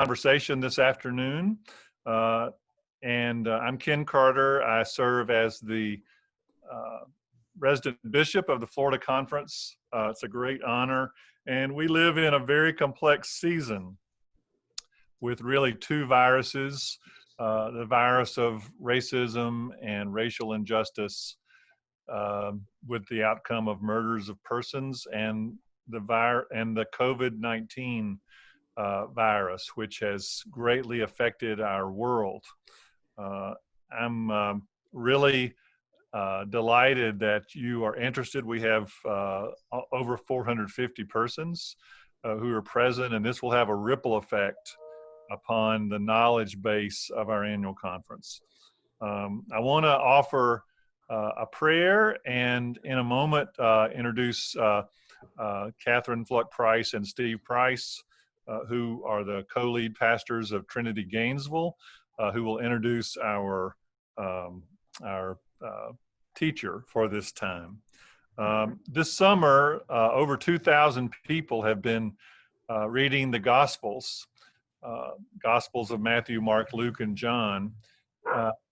conversation this afternoon. I'm Ken Carter. I serve as the resident bishop of the Florida Conference. It's a great honor. And we live in a very complex season with really two viruses, the virus of racism and racial injustice, with the outcome of murders of persons, and the COVID-19 virus, which has greatly affected our world. I'm really delighted that you are interested. We have over 450 persons who are present, and this will have a ripple effect upon the knowledge base of our annual conference. I want to offer a prayer, and in a moment introduce Catherine Fluck-Price and Steve Price, who are the co-lead pastors of Trinity Gainesville, who will introduce our teacher for this time. This summer, over 2,000 people have been reading the Gospels of Matthew, Mark, Luke, and John.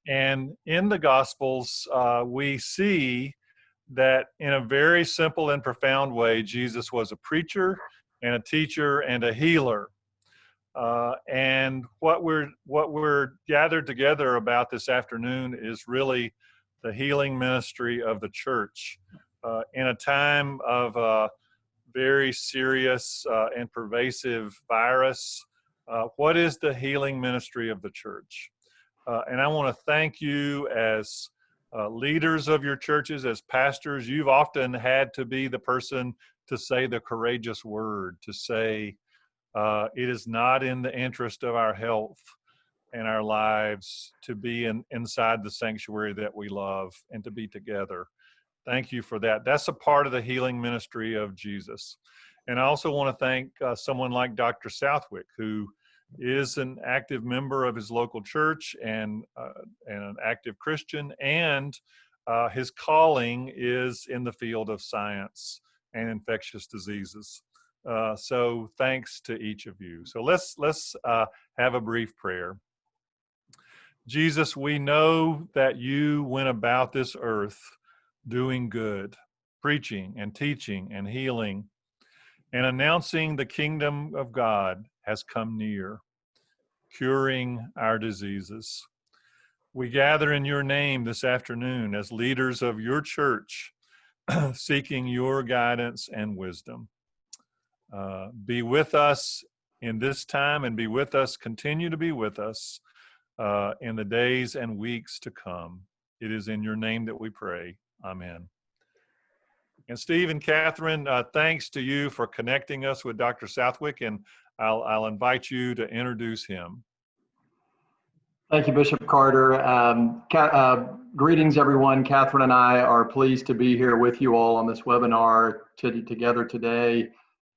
And in the Gospels, we see that in a very simple and profound way, Jesus was a preacher and a teacher and a healer. And what we're gathered together about this afternoon is really the healing ministry of the church. In a time of a very serious and pervasive virus, what is the healing ministry of the church? And I want to thank you as leaders of your churches, as pastors. You've often had to be the person to say the courageous word, to say it is not in the interest of our health and our lives to be inside the sanctuary that we love and to be together. Thank you for that. That's a part of the healing ministry of Jesus. And I also want to thank someone like Dr. Southwick, who is an active member of his local church and an active Christian, and his calling is in the field of science and infectious diseases. So thanks to each of you. So let's have a brief prayer. Jesus, we know that you went about this earth doing good, preaching and teaching and healing, and announcing the kingdom of God has come near, curing our diseases. We gather in your name this afternoon as leaders of your church, seeking your guidance and wisdom. Be with us in this time, and be with us, continue to be with us in the days and weeks to come. It is in your name that we pray. Amen. And Steve and Catherine, thanks to you for connecting us with Dr. Southwick, and I'll invite you to introduce him. Thank you, Bishop Carter. Greetings, everyone. Catherine and I are pleased to be here with you all on this webinar together today,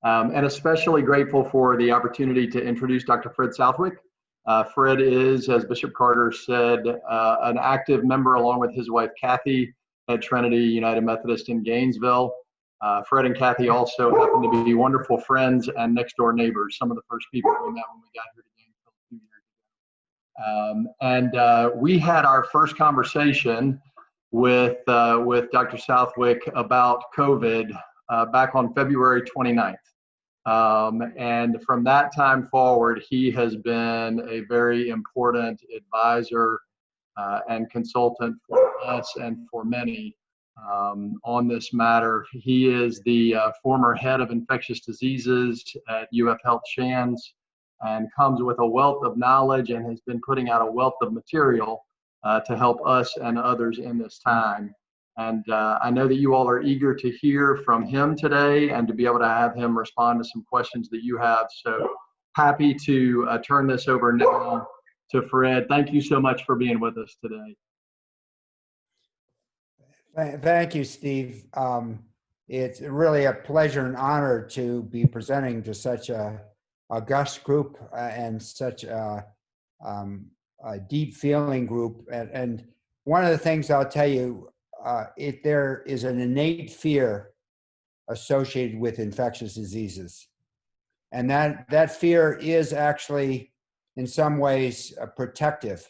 and especially grateful for the opportunity to introduce Dr. Fred Southwick. Fred is, as Bishop Carter said, an active member along with his wife, Kathy, at Trinity United Methodist in Gainesville. Fred and Kathy also happen to be wonderful friends and next door neighbors, some of the first people we met when we got here to Gainesville 2 years ago. We had our first conversation with Dr. Southwick about COVID back on February 29th. And from that time forward, he has been a very important advisor and consultant for us and for many on this matter. He is the former head of infectious diseases at UF Health Shands, and comes with a wealth of knowledge and has been putting out a wealth of material to help us and others in this time. And I know that you all are eager to hear from him today and to be able to have him respond to some questions that you have. So happy to turn this over now to Fred. Thank you so much for being with us today. Thank you, Steve. It's really a pleasure and honor to be presenting to such a august group and such a deep feeling group. And one of the things I'll tell you, there is an innate fear associated with infectious diseases. And that fear is actually in some ways protective,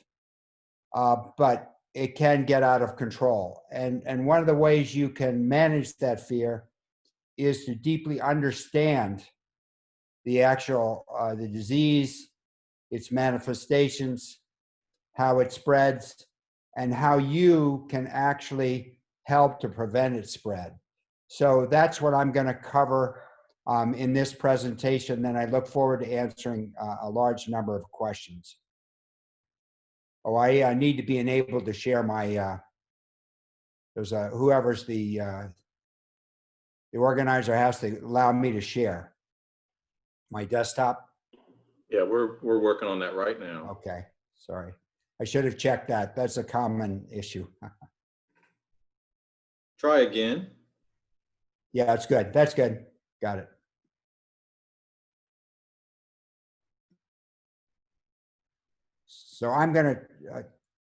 but it can get out of control. And one of the ways you can manage that fear is to deeply understand the actual, the disease, its manifestations, how it spreads, and how you can actually help to prevent its spread. So that's what I'm going to cover in this presentation. Then I look forward to answering a large number of questions. Oh, I need to be enabled to share my, whoever's the organizer has to allow me to share my desktop. Yeah, we're working on that right now. Okay, sorry. I should have checked that. That's a common issue. Try again. Yeah, that's good. That's good. Got it. So I'm going to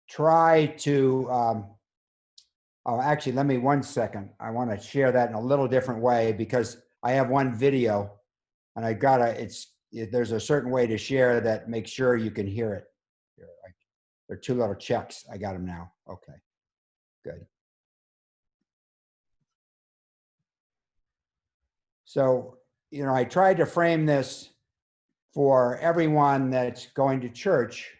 try to, oh, actually, let me 1 second. I want to share that in a little different way because I have one video and I gotta, there's a certain way to share that makes sure you can hear it. There are two little checks. I got them now. Okay, good. So, you know, I tried to frame this for everyone that's going to church,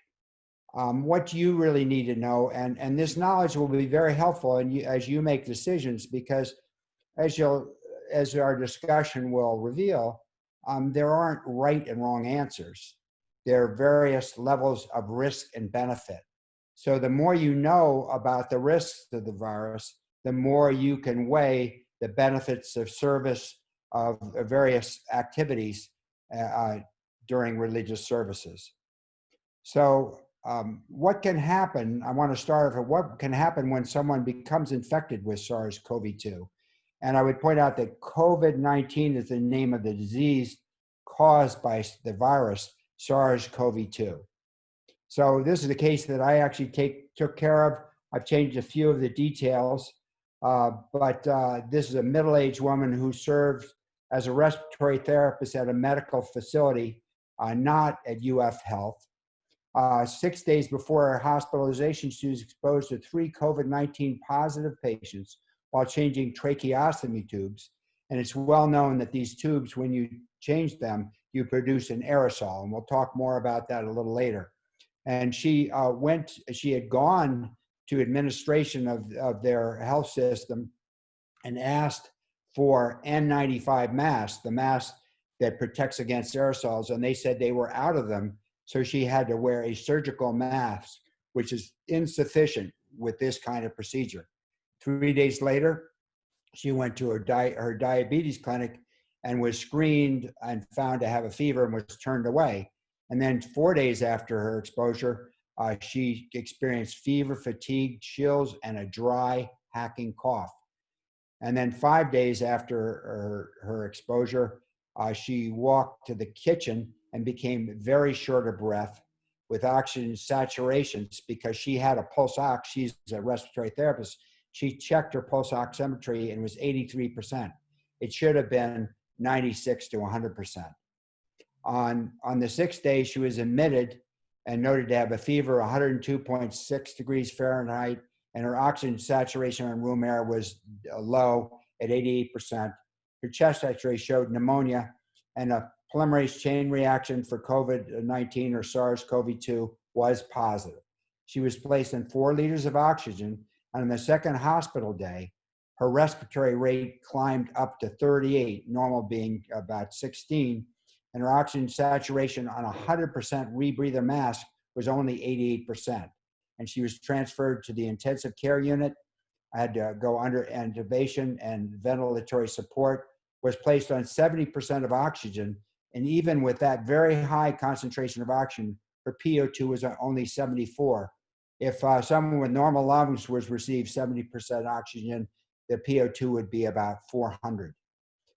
what you really need to know. And this knowledge will be very helpful as you make decisions, because as our discussion will reveal, there aren't right and wrong answers. There are various levels of risk and benefit. So the more you know about the risks of the virus, the more you can weigh the benefits of service of various activities during religious services. So what can happen? I want to start with what can happen when someone becomes infected with SARS-CoV-2. And I would point out that COVID-19 is the name of the disease caused by the virus SARS-CoV-2. So this is a case that I actually took care of. I've changed a few of the details, but this is a middle-aged woman who served as a respiratory therapist at a medical facility, not at UF Health. 6 days before her hospitalization, she was exposed to 3 COVID-19 positive patients while changing tracheostomy tubes. And it's well known that these tubes, when you change them, you produce an aerosol. And we'll talk more about that a little later. And she had gone to administration of their health system and asked for N95 masks, the mask that protects against aerosols. And they said they were out of them. So she had to wear a surgical mask, which is insufficient with this kind of procedure. 3 days later, she went to her diabetes clinic and was screened and found to have a fever and was turned away. And then 4 days after her exposure, she experienced fever, fatigue, chills, and a dry, hacking cough. And then 5 days after her exposure, she walked to the kitchen and became very short of breath with oxygen saturations because she had a pulse ox. She's a respiratory therapist. She checked her pulse oximetry and was 83%. It should have been 96 to 100%. On the 6th day, she was admitted and noted to have a fever, 102.6 degrees Fahrenheit, and her oxygen saturation in room air was low at 88%. Her chest x-ray showed pneumonia, and a polymerase chain reaction for COVID-19 or SARS-CoV-2 was positive. She was placed in 4 liters of oxygen, and on the 2nd hospital day, her respiratory rate climbed up to 38, normal being about 16, and her oxygen saturation on a 100% rebreather mask was only 88%. And she was transferred to the intensive care unit, had to go under intubation and ventilatory support, was placed on 70% of oxygen. And even with that very high concentration of oxygen, her PO2 was only 74. If someone with normal lungs was received 70% oxygen, the PO2 would be about 400.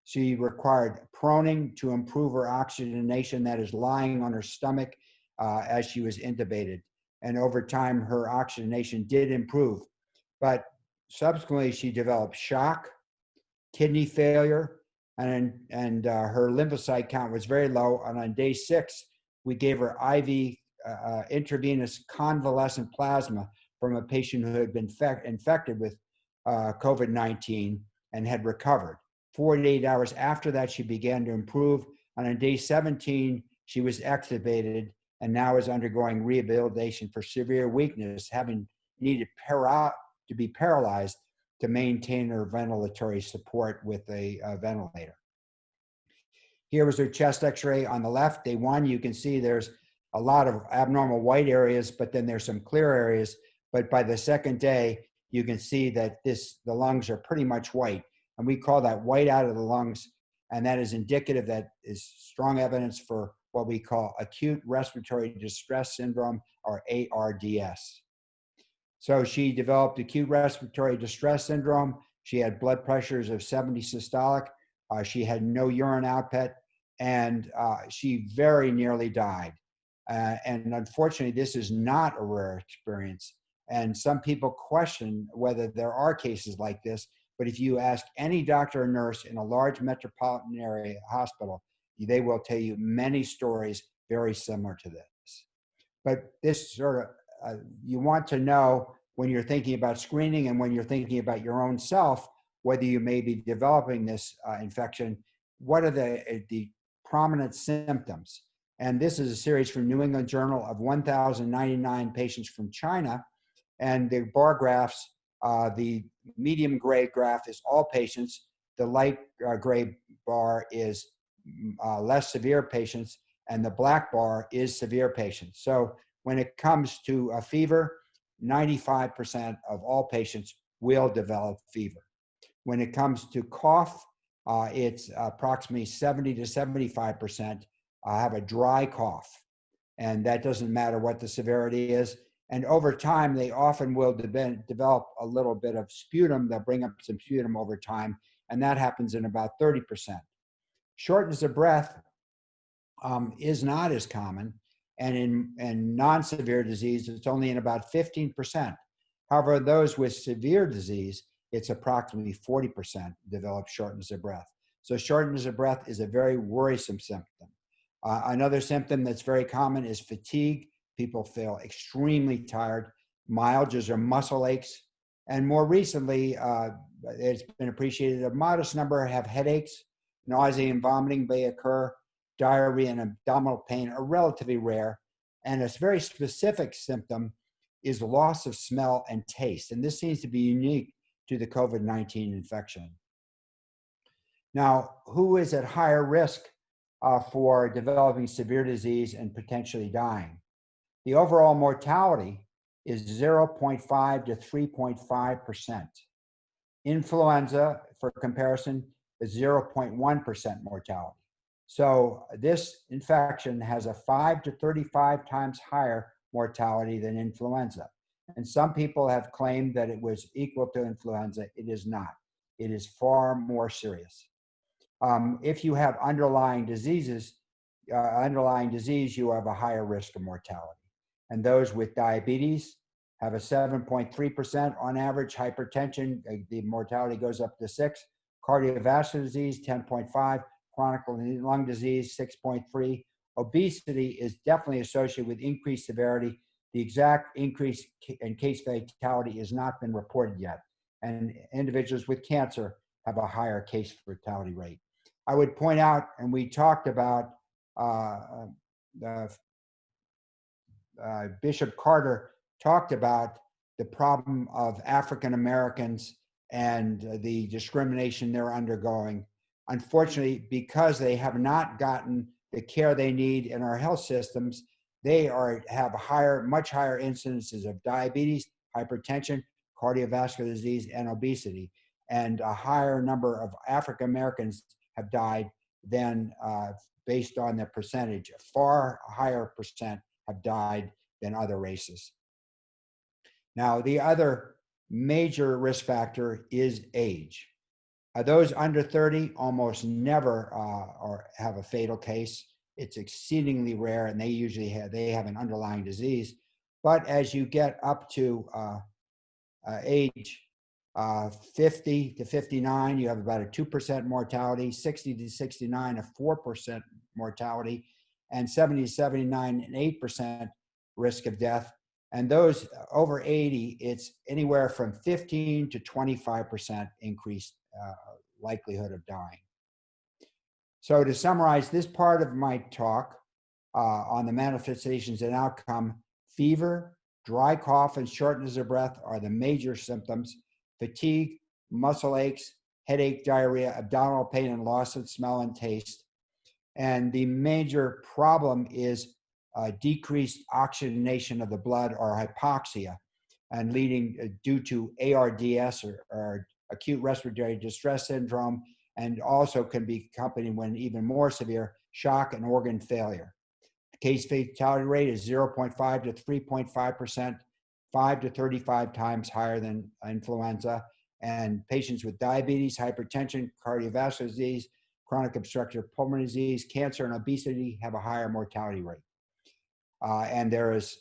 She required proning to improve her oxygenation, that is lying on her stomach as she was intubated. And over time, her oxygenation did improve. But subsequently, she developed shock, kidney failure, and her lymphocyte count was very low. And on day 6, we gave her IV intravenous convalescent plasma from a patient who had been infected with COVID-19 and had recovered. 48 hours after that, she began to improve. And on day 17, she was extubated and now is undergoing rehabilitation for severe weakness, having needed to be paralyzed to maintain her ventilatory support with a ventilator. Here was her chest x-ray on the left. Day 1, you can see there's a lot of abnormal white areas, but then there's some clear areas. But by the second day, you can see that the lungs are pretty much white. And we call that white out of the lungs. And that is indicative, that is strong evidence for what we call acute respiratory distress syndrome, or ARDS. So she developed acute respiratory distress syndrome. She had blood pressures of 70 systolic. She had no urine output, and she very nearly died. And unfortunately, this is not a rare experience. And some people question whether there are cases like this. But if you ask any doctor or nurse in a large metropolitan area hospital, they will tell you many stories very similar to this. But this sort of, you want to know when you're thinking about screening and when you're thinking about your own self, whether you may be developing this infection, what are the prominent symptoms? And this is a series from New England Journal of 1,099 patients from China. And the bar graphs, the medium gray graph is all patients. The light gray bar is less severe patients, and the black bar is severe patients. So when it comes to a fever, 95% of all patients will develop fever. When it comes to cough, it's approximately 70 to 75% have a dry cough. And that doesn't matter what the severity is. And over time, they often will develop a little bit of sputum. They'll bring up some sputum over time, and that happens in about 30%. Shortness of breath is not as common, and in non-severe disease, it's only in about 15%. However, those with severe disease, it's approximately 40% develop shortness of breath. So shortness of breath is a very worrisome symptom. Another symptom that's very common is fatigue. People feel extremely tired. Myalgias or muscle aches. And more recently, it's been appreciated a modest number have headaches. Nausea and vomiting may occur. Diarrhea and abdominal pain are relatively rare. And a very specific symptom is loss of smell and taste. And this seems to be unique to the COVID-19 infection. Now, who is at higher risk for developing severe disease and potentially dying? The overall mortality is 0.5 to 3.5%. Influenza, for comparison, is 0.1% mortality. So this infection has a 5 to 35 times higher mortality than influenza. And some people have claimed that it was equal to influenza. It is not. It is far more serious. If you have underlying disease, you have a higher risk of mortality. And those with diabetes have a 7.3% on average. Hypertension, the mortality goes up to 6. Cardiovascular disease, 10.5. Chronic lung disease, 6.3. Obesity is definitely associated with increased severity. The exact increase in case fatality has not been reported yet. And individuals with cancer have a higher case fatality rate. I would point out, and we talked about Bishop Carter talked about the problem of African Americans and the discrimination they're undergoing. Unfortunately, because they have not gotten the care they need in our health systems, they have much higher incidences of diabetes, hypertension, cardiovascular disease, and obesity. And a higher number of African Americans have died than, based on the percentage, a far higher percent have died than other races. Now, the other major risk factor is age. Those under 30 almost never have a fatal case. It's exceedingly rare, and they usually have an underlying disease. But as you get up to age 50 to 59, you have about a 2% mortality, 60 to 69, a 4% mortality, and 70 to 79, an 8%. risk of death. And those over 80, it's anywhere from 15 to 25% increased likelihood of dying. So to summarize this part of my talk on the manifestations and outcome, fever, dry cough, and shortness of breath are the major symptoms. Fatigue, muscle aches, headache, diarrhea, abdominal pain, and loss of smell and taste. And the major problem is decreased oxygenation of the blood, or hypoxia, and leading due to ARDS, or acute respiratory distress syndrome, and also can be accompanied, when even more severe, shock and organ failure. The case fatality rate is 0.5 to 3.5%, 5 to 35 times higher than influenza. And patients with diabetes, hypertension, cardiovascular disease, chronic obstructive pulmonary disease, cancer, and obesity have a higher mortality rate. And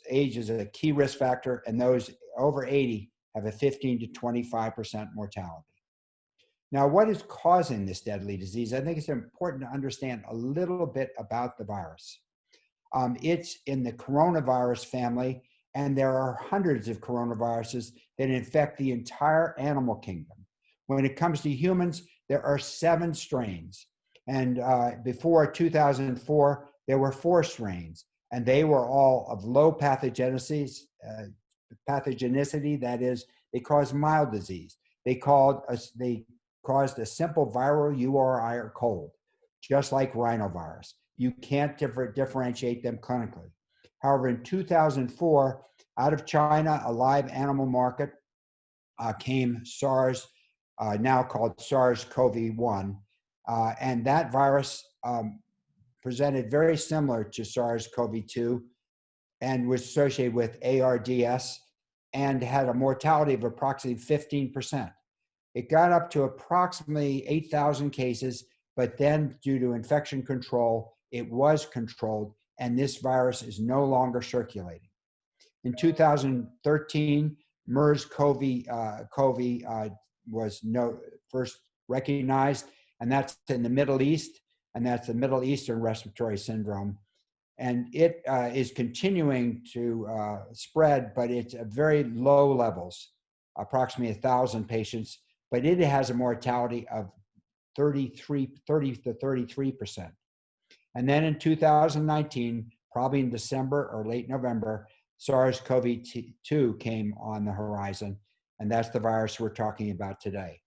age is a key risk factor, and those over 80 have a 15 to 25% mortality. Now, what is causing this deadly disease? I think it's important to understand a little bit about the virus. It's in the coronavirus family, and there are hundreds of coronaviruses that infect the entire animal kingdom. When it comes to humans, there are 7 strains. And before 2004, there were 4 strains, and they were all of low pathogenicity, that is, they caused mild disease. They caused a simple viral URI or cold, just like rhinovirus. You can't differentiate them clinically. However, in 2004, out of China, a live animal market, came SARS, now called SARS-CoV-1. And that virus presented very similar to SARS-CoV-2 and was associated with ARDS and had a mortality of approximately 15%. It got up to approximately 8,000 cases, but then due to infection control, it was controlled, and this virus is no longer circulating. In 2013, MERS-CoV was first recognized, and that's in the Middle East, and that's the Middle Eastern Respiratory Syndrome. And it is continuing to spread, but it's at very low levels, approximately 1,000 patients, but it has a mortality of 30 to 33%. And then in 2019, probably in December or late November, SARS-CoV-2 came on the horizon, and that's the virus we're talking about today.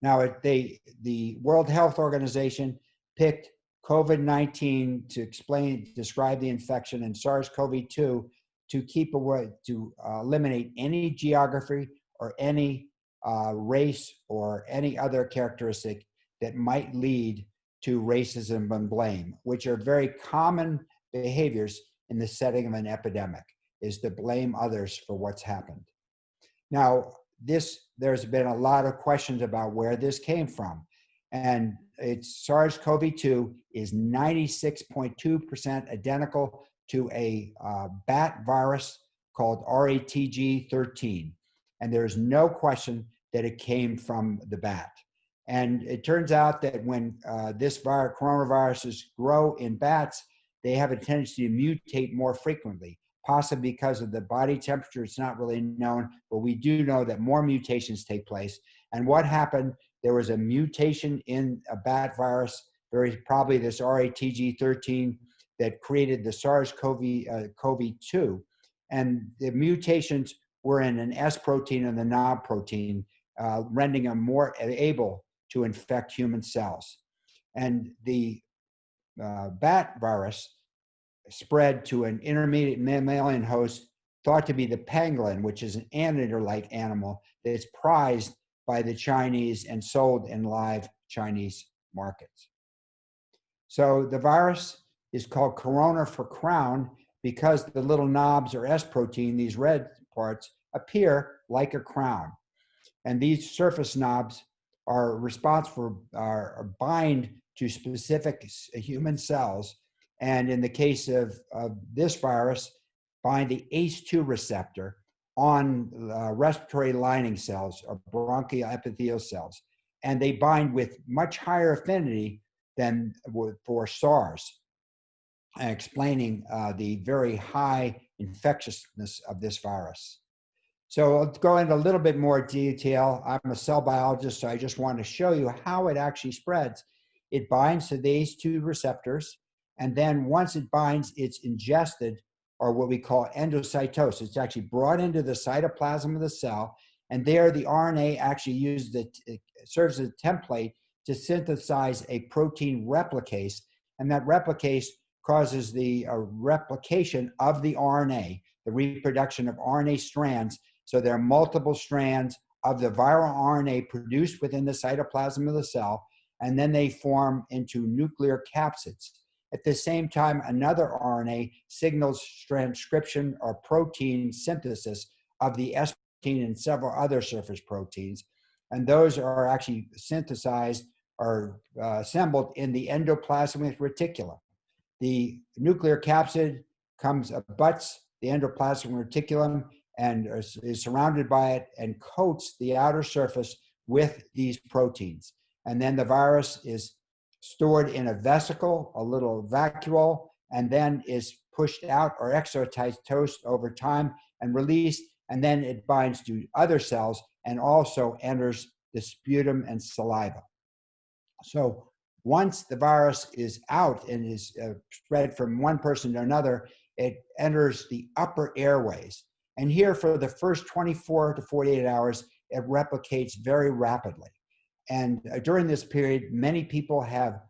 Now, the World Health Organization picked COVID-19 to describe the infection, and SARS-CoV-2 to eliminate any geography or any race or any other characteristic that might lead to racism and blame, which are very common behaviors in the setting of an epidemic, is to blame others for what's happened. Now, there's been a lot of questions about where this came from. And SARS-CoV-2 is 96.2% identical to a bat virus called RATG13. And there's no question that it came from the bat. And it turns out that when coronaviruses grow in bats, they have a tendency to mutate more frequently, possibly because of the body temperature. It's not really known, but we do know that more mutations take place. And what happened, there was a mutation in a bat virus, very probably this RATG13, that created the SARS-CoV-2. And the mutations were in an S protein and the NOB protein, rendering them more able to infect human cells. And the bat virus spread to an intermediate mammalian host thought to be the pangolin, which is an anteater-like animal that's prized by the Chinese and sold in live Chinese markets. So the virus is called corona for crown because the little knobs or S protein, these red parts, appear like a crown. And these surface knobs are responsible are bind to specific human cells. And in the case of this virus, bind the ACE2 receptor on respiratory lining cells or bronchial epithelial cells. And they bind with much higher affinity than for SARS. explaining the very high infectiousness of this virus. So I'll go into a little bit more detail. I'm a cell biologist, so I just want to show you how it actually spreads. It binds to these two receptors, and then once it binds, it's ingested, or what we call endocytosis. It's actually brought into the cytoplasm of the cell, and there the RNA actually serves as a template to synthesize a protein replicase, and that replicase causes the replication of the RNA, the reproduction of RNA strands. So there are multiple strands of the viral RNA produced within the cytoplasm of the cell, and then they form into nuclear capsids. At the same time, another RNA signals transcription or protein synthesis of the S protein and several other surface proteins, and those are actually synthesized or assembled in the endoplasmic reticulum. The nuclear capsid butts the endoplasmic reticulum and is surrounded by it and coats the outer surface with these proteins. And then the virus is stored in a vesicle, a little vacuole, and then is pushed out or exocytosed over time and released, and then it binds to other cells and also enters the sputum and saliva. So once the virus is out and is spread from one person to another, it enters the upper airways. And here for the first 24 to 48 hours, it replicates very rapidly. And during this period, many people have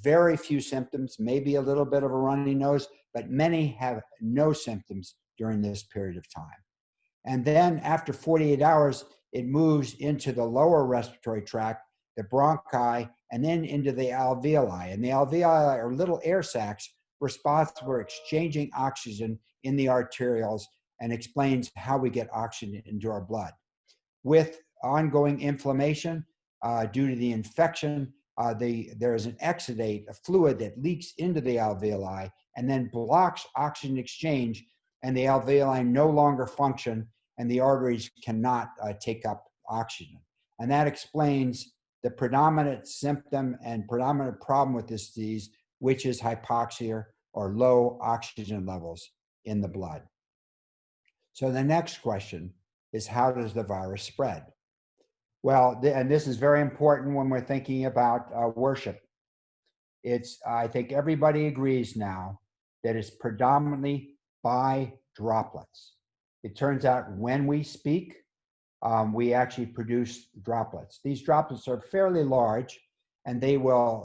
very few symptoms, maybe a little bit of a runny nose, but many have no symptoms during this period of time. And then after 48 hours, it moves into the lower respiratory tract, the bronchi, and then into the alveoli. And the alveoli are little air sacs responsible for exchanging oxygen in the arterioles, and explains how we get oxygen into our blood. With ongoing inflammation due to the infection, there is an exudate, a fluid that leaks into the alveoli and then blocks oxygen exchange, and the alveoli no longer function, and the arteries cannot take up oxygen. And that explains the predominant symptom and predominant problem with this disease, which is hypoxia or low oxygen levels in the blood. So the next question is, how does the virus spread? Well, and this is very important when we're thinking about worship. I think everybody agrees now that it's predominantly by droplets. It turns out when we speak, we actually produce droplets. These droplets are fairly large, and they will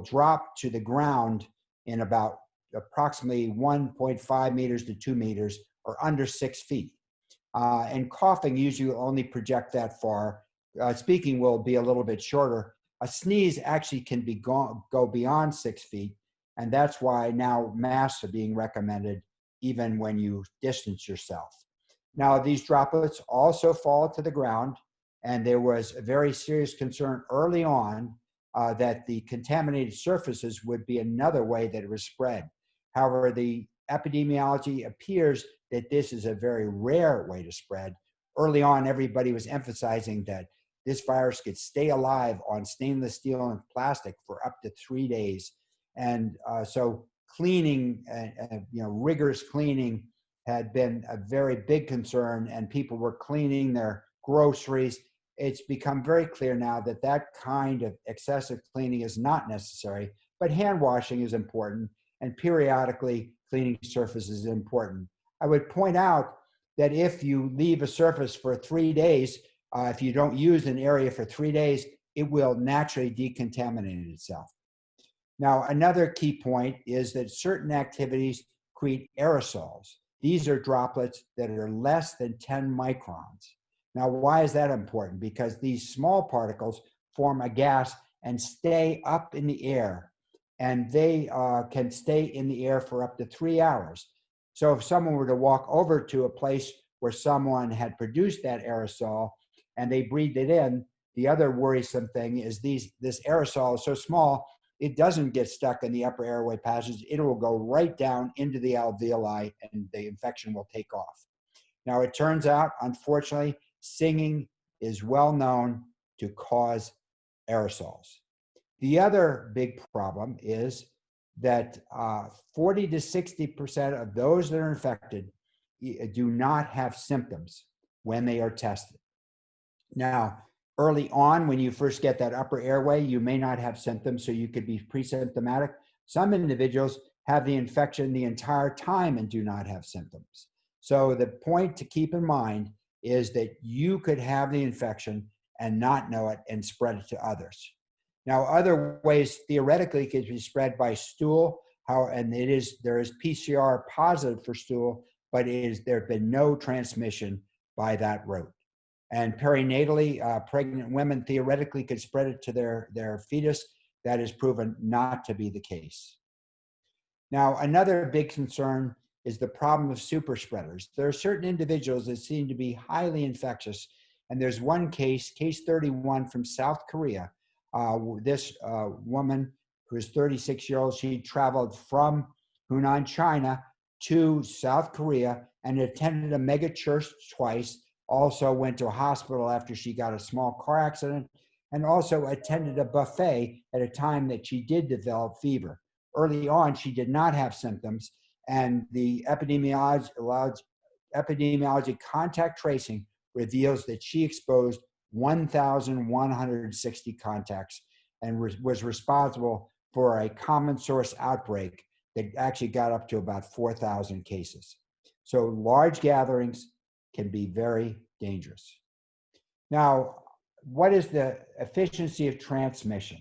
drop to the ground in about approximately 1.5 meters to 2 meters, or under 6 feet. And coughing usually only project that far. Speaking will be a little bit shorter. A sneeze actually can go beyond 6 feet, and that's why now masks are being recommended even when you distance yourself. Now, these droplets also fall to the ground, and there was a very serious concern early on that the contaminated surfaces would be another way that it was spread. However, the epidemiology appears that this is a very rare way to spread. Early on, everybody was emphasizing that this virus could stay alive on stainless steel and plastic for up to 3 days. And so cleaning, rigorous cleaning had been a very big concern, and people were cleaning their groceries. It's become very clear now that that kind of excessive cleaning is not necessary, but hand washing is important, and periodically cleaning surfaces is important. I would point out that if you leave a surface for 3 days, if you don't use an area for 3 days, it will naturally decontaminate itself. Now, another key point is that certain activities create aerosols. These are droplets that are less than 10 microns. Now, why is that important? Because these small particles form a gas and stay up in the air, and they can stay in the air for up to 3 hours. So if someone were to walk over to a place where someone had produced that aerosol and they breathed it in, the other worrisome thing is this aerosol is so small, it doesn't get stuck in the upper airway passages. It will go right down into the alveoli, and the infection will take off. Now, it turns out, unfortunately, singing is well known to cause aerosols. The other big problem is that 40 to 60% of those that are infected do not have symptoms when they are tested. Now, early on, when you first get that upper airway, you may not have symptoms, so you could be pre-symptomatic. Some individuals have the infection the entire time and do not have symptoms. So the point to keep in mind is that you could have the infection and not know it and spread it to others. Now, other ways theoretically it could be spread by stool, there is PCR positive for stool, but there have been no transmission by that route. And perinatally, pregnant women theoretically could spread it to their fetus. That is proven not to be the case. Now, another big concern is the problem of super spreaders. There are certain individuals that seem to be highly infectious. And there's one case 31 from South Korea. This woman who is 36-year-old, she traveled from Hunan, China to South Korea and attended a mega church twice, also went to a hospital after she got a small car accident, and also attended a buffet at a time that she did develop fever. Early on, she did not have symptoms, and the epidemiology contact tracing reveals that she exposed 1,160 contacts and was responsible for a common source outbreak that actually got up to about 4,000 cases. So large gatherings can be very dangerous. Now, what is the efficiency of transmission?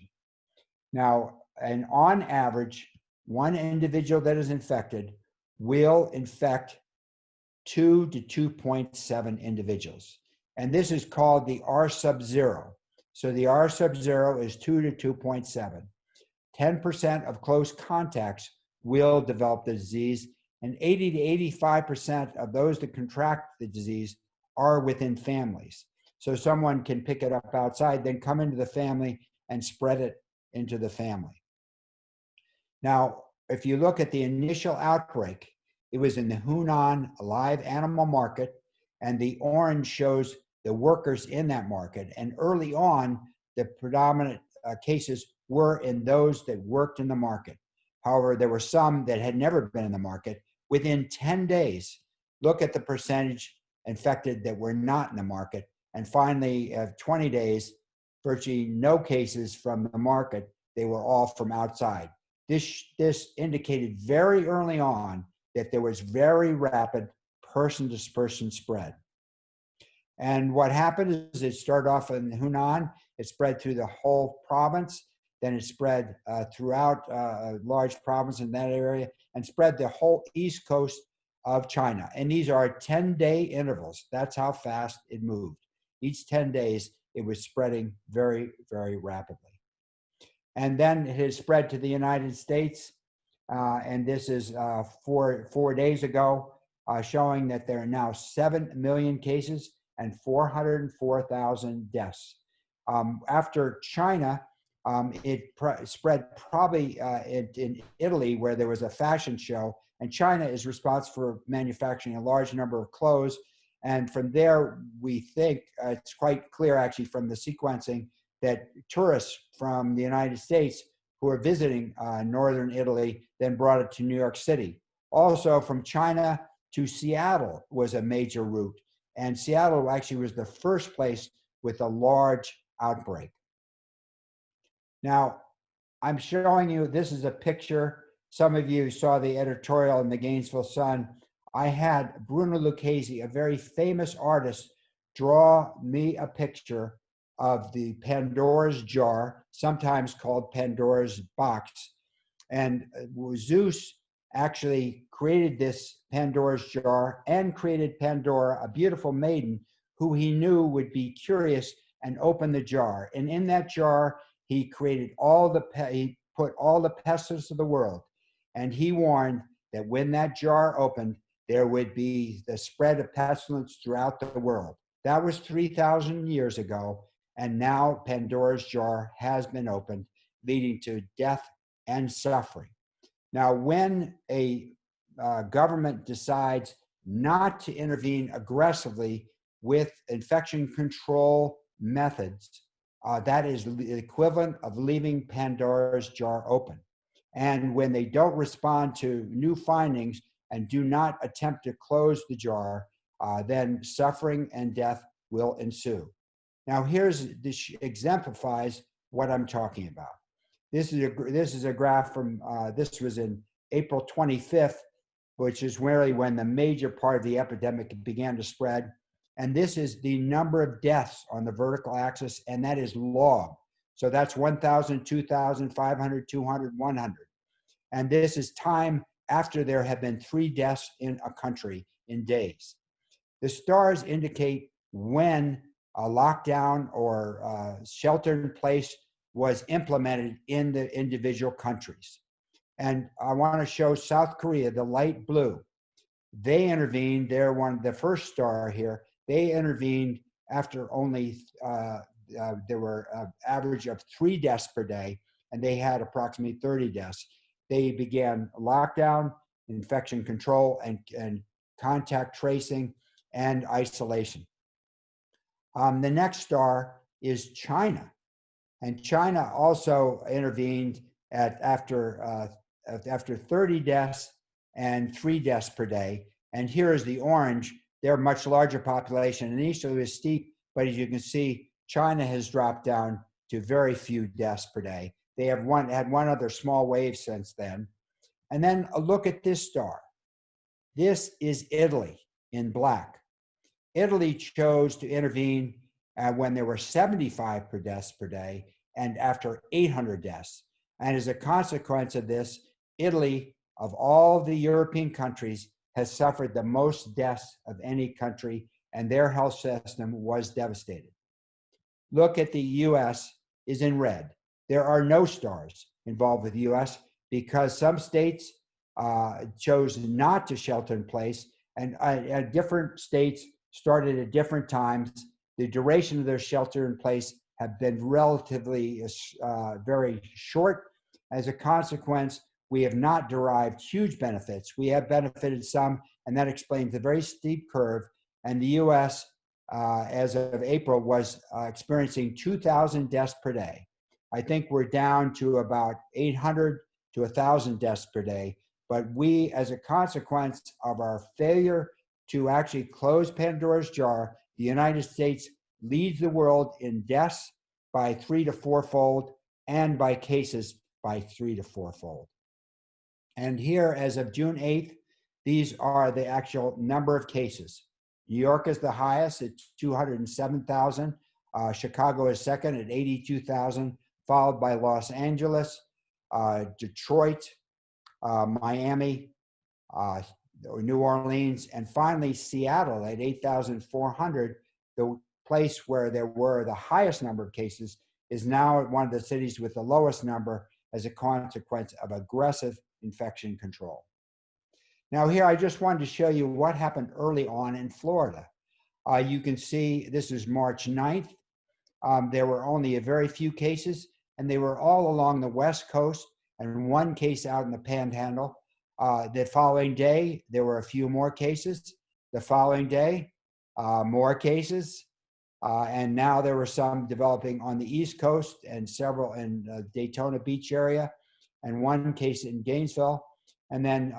Now, and on average, one individual that is infected will infect 2 to 2.7 individuals. And this is called the R sub 0. So the R sub 0 is 2 to 2.7. 10% of close contacts will develop the disease, and 80 to 85% of those that contract the disease are within families. So someone can pick it up outside, then come into the family and spread it into the family. Now, if you look at the initial outbreak, it was in the Hunan live animal market, and the orange shows the workers in that market. And early on, the predominant cases were in those that worked in the market. However, there were some that had never been in the market. Within 10 days, look at the percentage infected that were not in the market. And finally, 20 days, virtually no cases from the market. They were all from outside. This indicated very early on that there was very rapid person-to-person spread. And what happened is it started off in Hunan, it spread through the whole province, then it spread throughout a large province in that area, and spread the whole east coast of China. And these are 10-day intervals. That's how fast it moved. Each 10 days, it was spreading very, very rapidly. And then it has spread to the United States. And this is 4 days ago, showing that there are now 7 million cases and 404,000 deaths. After China, it spread probably in Italy, where there was a fashion show, and China is responsible for manufacturing a large number of clothes. And from there, we think it's quite clear, actually, from the sequencing, that tourists from the United States who are visiting northern Italy then brought it to New York City. Also, from China to Seattle was a major route. And Seattle actually was the first place with a large outbreak. Now, I'm showing you, this is a picture. Some of you saw the editorial in the Gainesville Sun. I had Bruno Lucchese, a very famous artist, draw me a picture of the Pandora's jar, sometimes called Pandora's box. And Zeus actually created this Pandora's jar and created Pandora, a beautiful maiden who he knew would be curious and open the jar. And in that jar, he created he put all the pestilence of the world. And he warned that when that jar opened, there would be the spread of pestilence throughout the world. That was 3,000 years ago. And now Pandora's jar has been opened, leading to death and suffering. Now, when a government decides not to intervene aggressively with infection control methods, that is the equivalent of leaving Pandora's jar open. And when they don't respond to new findings and do not attempt to close the jar, then suffering and death will ensue. Now, this exemplifies what I'm talking about. This is a graph from, this was in April 25th, which is really when the major part of the epidemic began to spread. And this is the number of deaths on the vertical axis, and that is log. So that's 1,000, 2,000, 500, 200, 100. And this is time after there have been 3 deaths in a country in days. The stars indicate when a lockdown or shelter in place was implemented in the individual countries. And I want to show South Korea, the light blue. They intervened, they're the first star here. They intervened after only, there were an average of 3 deaths per day, and they had approximately 30 deaths. They began lockdown, infection control, and contact tracing and isolation. The next star is China. And China also intervened after 30 deaths and 3 deaths per day. And here is the orange. They're a much larger population. Initially it was steep, but as you can see, China has dropped down to very few deaths per day. They have had one other small wave since then. And then a look at this star. This is Italy in black. Italy chose to intervene when there were 75 deaths per day and after 800 deaths. And as a consequence of this, Italy, of all the European countries, has suffered the most deaths of any country, and their health system was devastated. Look at the US is in red. There are no stars involved with the US because some states chose not to shelter in place, and different states started at different times. The duration of their shelter in place have been relatively very short. As a consequence, we have not derived huge benefits. We have benefited some, and that explains the very steep curve. And the US, as of April, was experiencing 2,000 deaths per day. I think we're down to about 800 to 1,000 deaths per day. But we, as a consequence of our failure to actually close Pandora's jar, the United States leads the world in deaths by 3 to 4-fold and by cases by 3 to 4-fold. And here, as of June 8th, these are the actual number of cases. New York is the highest at 207,000. Chicago is second at 82,000, followed by Los Angeles, Detroit, Miami, New Orleans, and finally Seattle at 8,400. The place where there were the highest number of cases is now one of the cities with the lowest number as a consequence of aggressive infection control. Now here, I just wanted to show you what happened early on in Florida. You can see this is March 9th. There were only a very few cases, and they were all along the West Coast and 1 case out in the Panhandle. The following day, there were a few more cases. The following day, more cases. And now there were some developing on the East Coast and several in Daytona Beach area, and 1 case in Gainesville. And then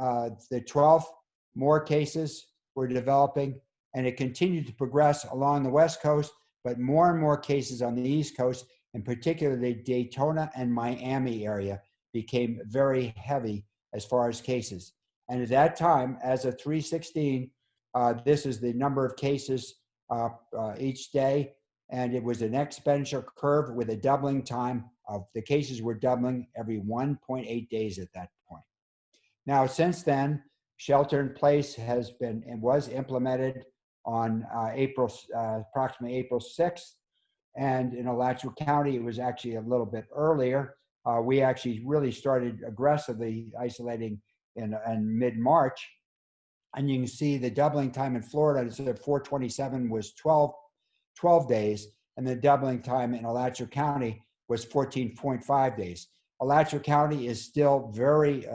the 12th, more cases were developing, and it continued to progress along the West Coast, but more and more cases on the East Coast, in particular the Daytona and Miami area, became very heavy as far as cases. And at that time, as of 3/16, this is the number of cases each day, and it was an exponential curve with a doubling time of the cases were doubling every 1.8 days at that point. Now, since then, shelter in place has been and was implemented on approximately April 6th. And in Alachua County, it was actually a little bit earlier. We actually really started aggressively isolating in mid-March. And you can see the doubling time in Florida, instead of 427 was 12 days, and the doubling time in Alachua County was 14.5 days. Alachua County is still very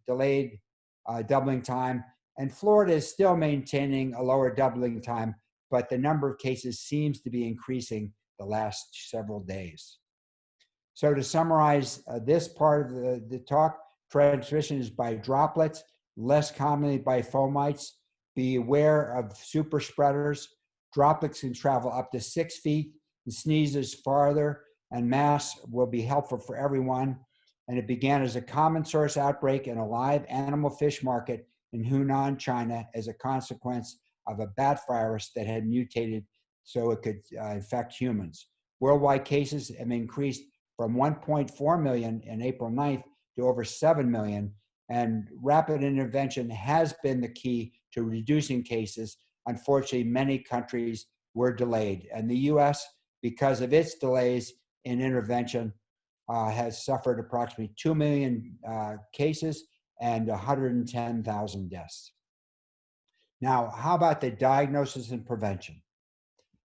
delayed doubling time, and Florida is still maintaining a lower doubling time, but the number of cases seems to be increasing the last several days. So to summarize this part of the talk, Transmission is by droplets, less commonly by fomites. Be aware of super spreaders. Droplets can travel up to 6 feet, and sneezes farther, and masks will be helpful for everyone. And it began as a common source outbreak in a live animal fish market in Hunan, China, as a consequence of a bat virus that had mutated so it could infect humans. Worldwide cases have increased from 1.4 million in April 9th to over 7 million, and rapid intervention has been the key to reducing cases. Unfortunately, many countries were delayed, and the US, because of its delays in intervention, has suffered approximately 2 million cases and 110,000 deaths. Now, how about the diagnosis and prevention?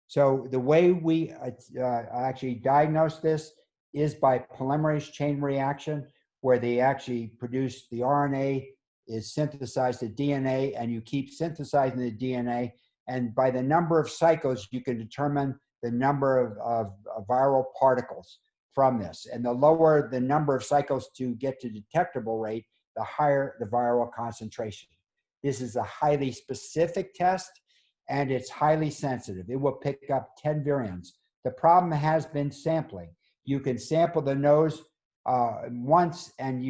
So the way we actually diagnose this is by polymerase chain reaction, where they actually produce the RNA is synthesized to DNA, and you keep synthesizing the DNA. And by the number of cycles, you can determine the number of viral particles from this. And the lower the number of cycles to get to detectable rate, the higher the viral concentration. This is a highly specific test, and it's highly sensitive. It will pick up 10 virions. The problem has been sampling. You can sample the nose once, and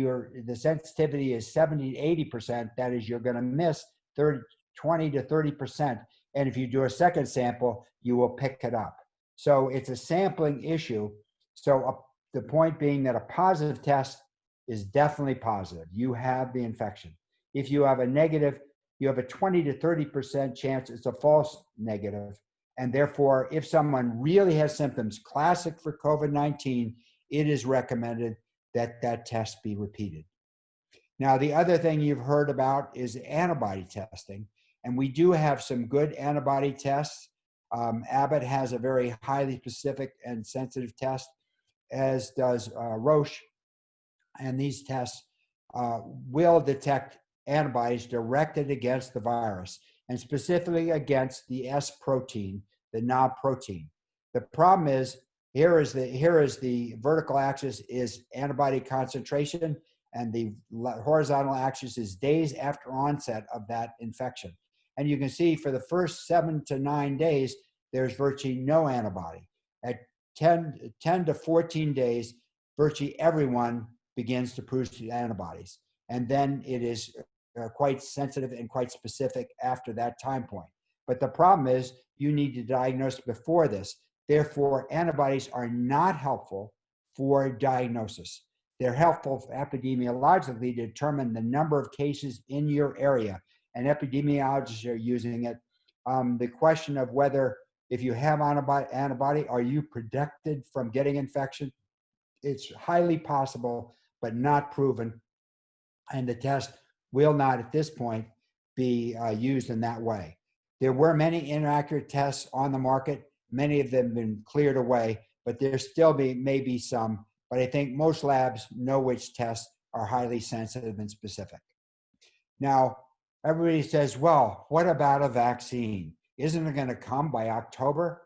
the sensitivity is 70 to 80%. That is, you're going to miss 20 to 30%. And if you do a second sample, you will pick it up. So it's a sampling issue. So the point being that a positive test is definitely positive. You have the infection. If you have a negative, you have a 20 to 30% chance it's a false negative. And therefore, if someone really has symptoms classic for COVID-19, it is recommended that that test be repeated. Now, the other thing you've heard about is antibody testing. And we do have some good antibody tests. Abbott has a very highly specific and sensitive test, as does Roche. And these tests will detect antibodies directed against the virus, and specifically against the S protein, the NOB protein. The problem is, here is the vertical axis is antibody concentration, and the horizontal axis is days after onset of that infection. And you can see for the first 7 to 9 days, there's virtually no antibody. At 10 to 14 days, virtually everyone begins to produce antibodies. And then it is quite sensitive and quite specific after that time point. But the problem is you need to diagnose before this. Therefore, antibodies are not helpful for diagnosis. They're helpful epidemiologically to determine the number of cases in your area, and epidemiologists are using it. The question of whether, if you have antibody, are you protected from getting infection? It's highly possible, but not proven. And the test will not, at this point, be used in that way. There were many inaccurate tests on the market. Many of them have been cleared away, but there still may be some. But I think most labs know which tests are highly sensitive and specific. Now, everybody says, well, what about a vaccine? Isn't it going to come by October?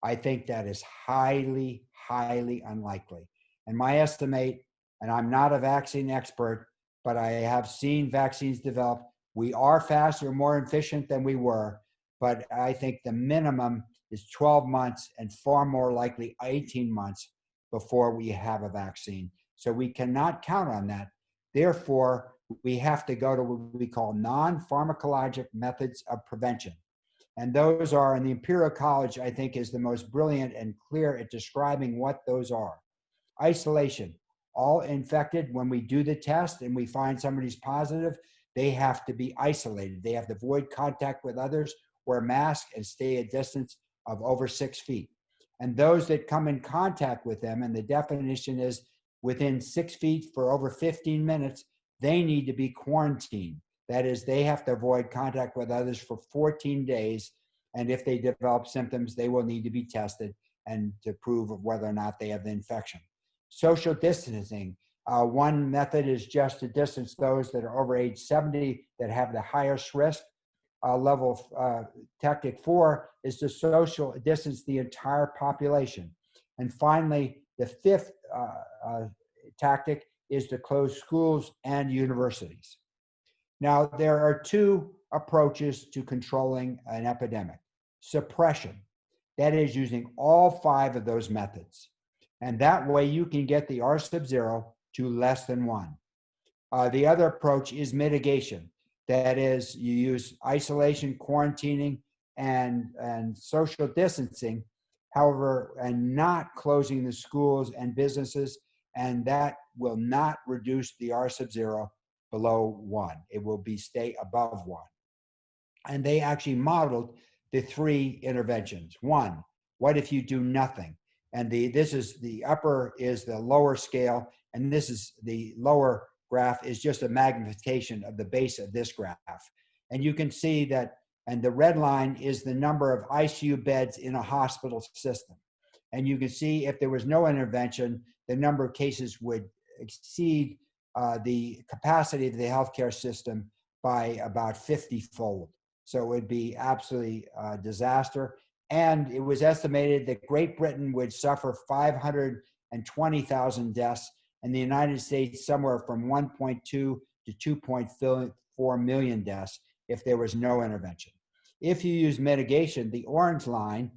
I think that is highly, highly unlikely. And my estimate, and I'm not a vaccine expert, but I have seen vaccines develop. We are faster, more efficient than we were, but I think the minimum is 12 months and far more likely 18 months before we have a vaccine. So we cannot count on that. Therefore, we have to go to what we call non-pharmacologic methods of prevention. And those are, and the Imperial College, I think, is the most brilliant and clear at describing what those are. Isolation. All infected, when we do the test and we find somebody's positive, they have to be isolated. They have to avoid contact with others, wear a mask, and stay a distance of over 6 feet. And those that come in contact with them, and the definition is within 6 feet for over 15 minutes, they need to be quarantined. That is, they have to avoid contact with others for 14 days. And if they develop symptoms, they will need to be tested and to prove whether or not they have the infection. Social distancing. One method is just to distance those that are over age 70 that have the highest risk. Level tactic 4 is to social distance the entire population. And finally, the fifth tactic is to close schools and universities. Now, there are two approaches to controlling an epidemic. Suppression, that is using all 5 of those methods. And that way you can get the R sub 0 to less than 1. The other approach is mitigation. That is, you use isolation, quarantining, and social distancing, however, and not closing the schools and businesses, and that will not reduce the R sub 0 below 1. It will stay above 1. And they actually modeled the 3 interventions. 1, what if you do nothing? And this is the upper is the lower scale, and this is the lower graph is just a magnification of the base of this graph. And you can see that, and the red line is the number of ICU beds in a hospital system. And you can see if there was no intervention, the number of cases would exceed the capacity of the healthcare system by about 50-fold. So it would be absolutely a disaster. And it was estimated that Great Britain would suffer 520,000 deaths, and the United States somewhere from 1.2 to 2.4 million deaths if there was no intervention. If you use mitigation, the orange line,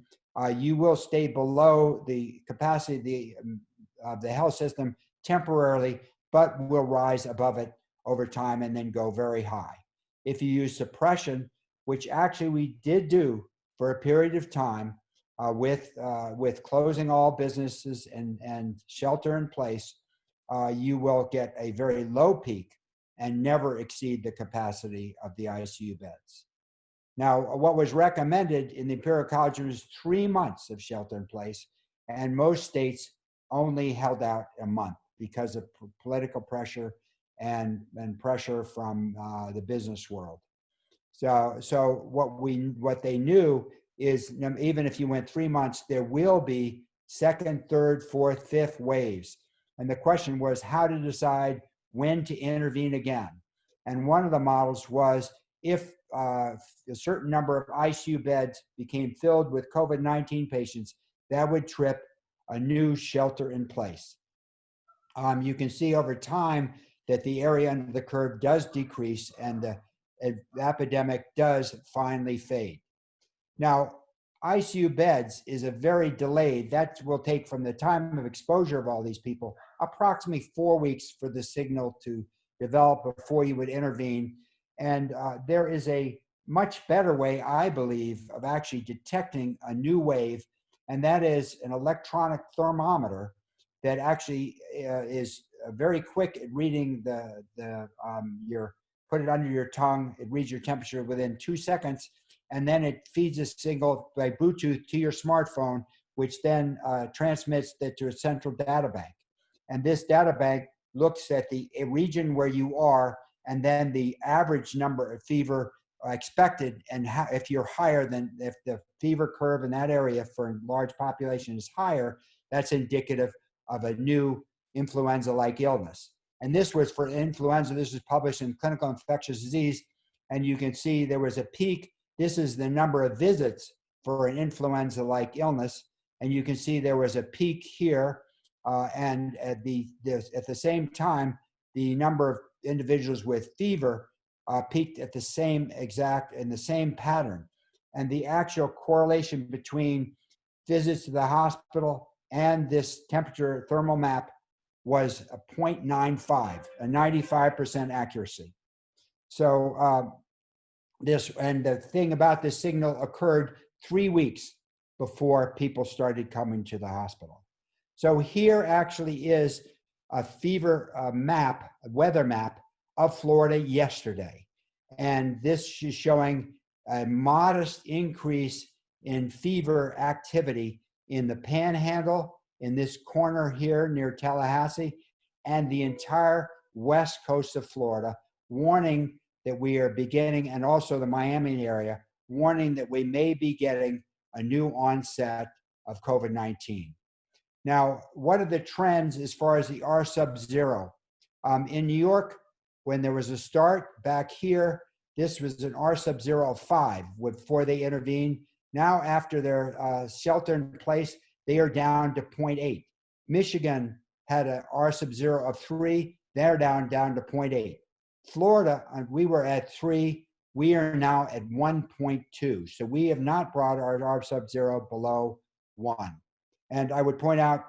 you will stay below the capacity of the health system temporarily, but will rise above it over time and then go very high. If you use suppression, which actually we did do for a period of time with closing all businesses and shelter in place, you will get a very low peak and never exceed the capacity of the ICU beds. Now, what was recommended in the Imperial College was 3 months of shelter in place, and most states only held out a month because of political pressure and pressure from the business world. So what they knew is even if you went 3 months, there will be 2nd, 3rd, 4th, 5th waves. And the question was how to decide when to intervene again. And one of the models was if a certain number of ICU beds became filled with COVID-19 patients, that would trip a new shelter in place. You can see over time that the area under the curve does decrease and the epidemic does finally fade. Now, ICU beds is a very delayed, that will take from the time of exposure of all these people, approximately 4 weeks for the signal to develop before you would intervene. And there is a much better way, I believe, of actually detecting a new wave, and that is an electronic thermometer that actually is very quick at reading put it under your tongue, it reads your temperature within 2 seconds, and then it feeds a signal by Bluetooth to your smartphone, which then transmits that to a central data bank. And this data bank looks at the region where you are, and then the average number of fever expected, and if you're higher than, if the fever curve in that area for a large population is higher, that's indicative of a new influenza-like illness. And this was for influenza. This was published in Clinical Infectious Disease, and you can see there was a peak. This is the number of visits for an influenza-like illness, and you can see there was a peak here, and at the same time, the number of individuals with fever peaked at the same in the same pattern. And the actual correlation between visits to the hospital and this temperature thermal map was a 0.95, a 95% accuracy. So the thing about this signal occurred 3 weeks before people started coming to the hospital. So here actually is a fever map, a weather map of Florida yesterday. And this is showing a modest increase in fever activity in the Panhandle, in this corner here near Tallahassee, and the entire west coast of Florida, warning that we are beginning, and also the Miami area, warning that we may be getting a new onset of COVID-19. Now, what are the trends as far as the R sub 0? In New York, when there was a start back here, this was an R sub 0 of 5 before they intervened. Now, after their shelter in place, they are down to 0.8. Michigan had an R sub 0 of 3. They're down to 0.8. Florida, we were at 3. We are now at 1.2. So we have not brought our R sub-zero below 1. And I would point out,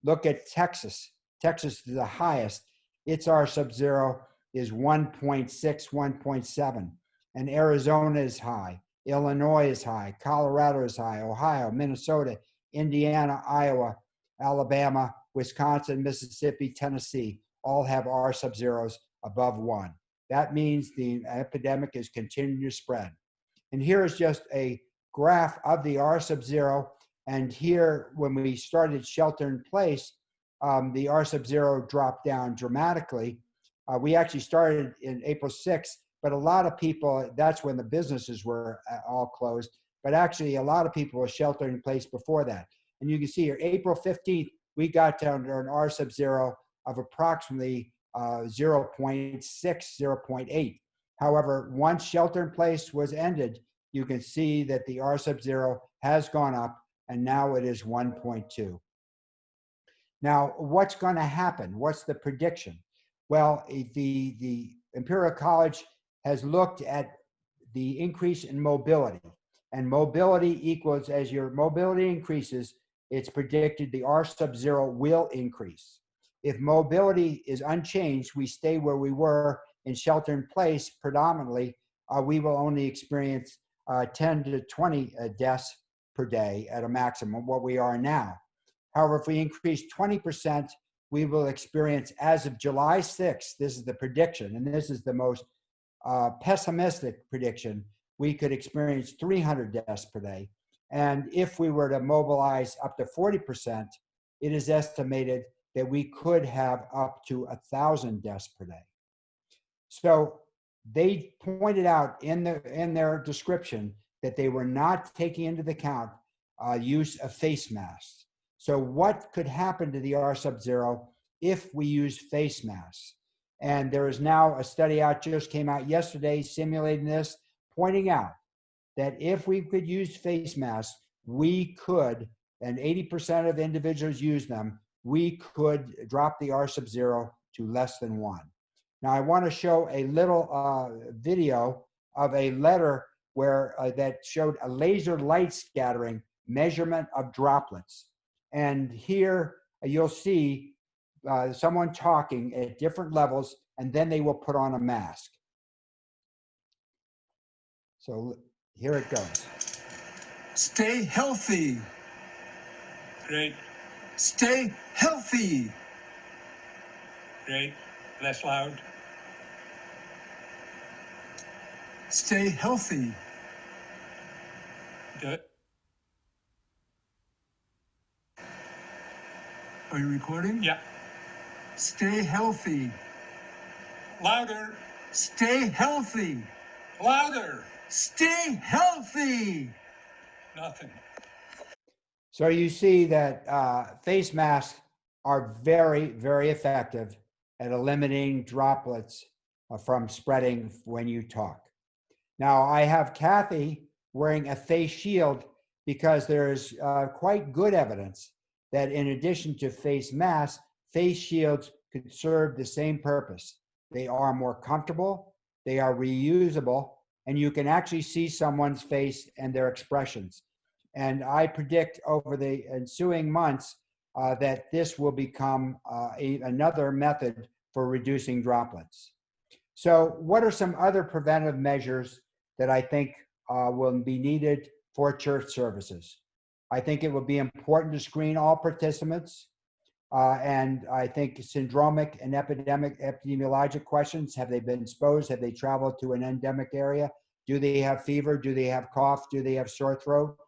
look at Texas. Texas is the highest. Its R sub-zero is 1.6, 1.7. And Arizona is high. Illinois is high. Colorado is high. Ohio, Minnesota, Indiana, Iowa, Alabama, Wisconsin, Mississippi, Tennessee all have R sub-zeros above 1. That means the epidemic is continuing to spread. And here is just a graph of the R sub-zero. And here, when we started shelter in place, the R sub-zero dropped down dramatically. We actually started in April 6th, but a lot of people, that's when the businesses were all closed. But actually, a lot of people were sheltering in place before that. And you can see here, April 15th, we got down to an R sub-zero of approximately 0.6, 0.8. However, once shelter in place was ended, you can see that the R sub-zero has gone up, and now it is 1.2. Now, what's going to happen? What's the prediction? Well, the Imperial College has looked at the increase in mobility, and mobility equals, as your mobility increases, it's predicted the R sub-zero will increase. If mobility is unchanged, we stay where we were in shelter in place predominantly, we will only experience 10 to 20 deaths per day at a maximum, what we are now. However, if we increase 20%, we will experience, as of July 6th, this is the prediction, and this is the most pessimistic prediction, we could experience 300 deaths per day. And if we were to mobilize up to 40%, it is estimated that we could have up to 1,000 deaths per day. So they pointed out in their description that they were not taking into account use of face masks. So what could happen to the R sub-zero if we use face masks? And there is now a study out, just came out yesterday, simulating this, pointing out that if we could use face masks, we could, and 80% of individuals use them, we could drop the R sub-zero to less than 1. Now, I want to show a little video of a letter where that showed a laser light scattering measurement of droplets. And here you'll see someone talking at different levels, and then they will put on a mask. So here it goes. Stay healthy. Great, Stay healthy. great. Less loud. Stay healthy. Do it. Are you recording? Yeah. Stay healthy. Louder. Stay healthy. Louder. Stay healthy. Nothing. So you see that face masks are very, very effective at eliminating droplets from spreading when you talk. Now, I have Kathy wearing a face shield because there is quite good evidence that in addition to face masks, face shields could serve the same purpose. They are more comfortable, they are reusable, and you can actually see someone's face and their expressions. And I predict over the ensuing months that this will become another method for reducing droplets. So what are some other preventive measures that I think will be needed for church services? I think it would be important to screen all participants. And I think syndromic and epidemiologic questions, have they been exposed? Have they traveled to an endemic area? Do they have fever? Do they have cough? Do they have sore throat?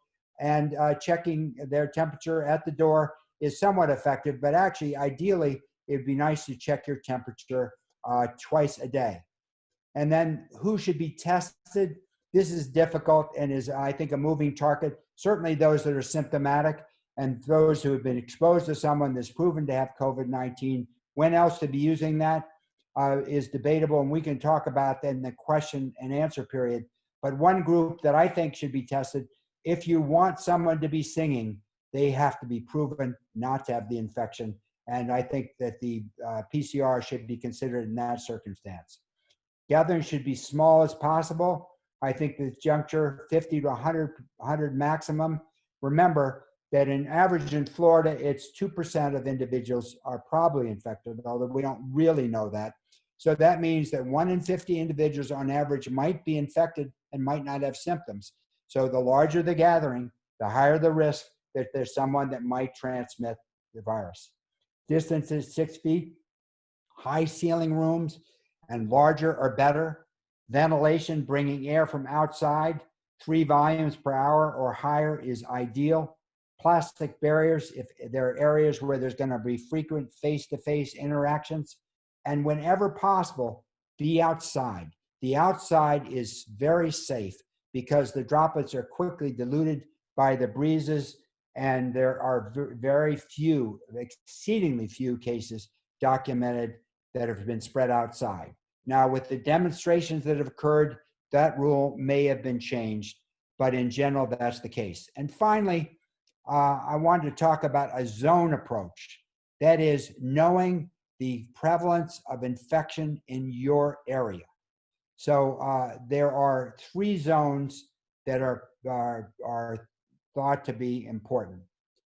And checking their temperature at the door is somewhat effective, but actually, ideally, it'd be nice to check your temperature twice a day. And then who should be tested? This is difficult and is, I think, a moving target. Certainly those that are symptomatic and those who have been exposed to someone that's proven to have COVID-19. When else to be using that is debatable, and we can talk about that in the question and answer period. But one group that I think should be tested, if you want someone to be singing, they have to be proven not to have the infection. And I think that the PCR should be considered in that circumstance. Gatherings should be small as possible. I think this juncture, 50 to 100 maximum. Remember that in average in Florida, it's 2% of individuals are probably infected, although we don't really know that. So that means that 1 in 50 individuals on average might be infected and might not have symptoms. So the larger the gathering, the higher the risk that there's someone that might transmit the virus. Distance is 6 feet, high ceiling rooms and larger or better. Ventilation, bringing air from outside, 3 volumes per hour or higher is ideal. Plastic barriers, if there are areas where there's going to be frequent face-to-face interactions. And whenever possible, be outside. The outside is very safe because the droplets are quickly diluted by the breezes, and there are very few, exceedingly few cases documented that have been spread outside. Now, with the demonstrations that have occurred, that rule may have been changed, but in general, that's the case. And finally, I wanted to talk about a zone approach. That is, knowing the prevalence of infection in your area. So there are 3 zones that are thought to be important.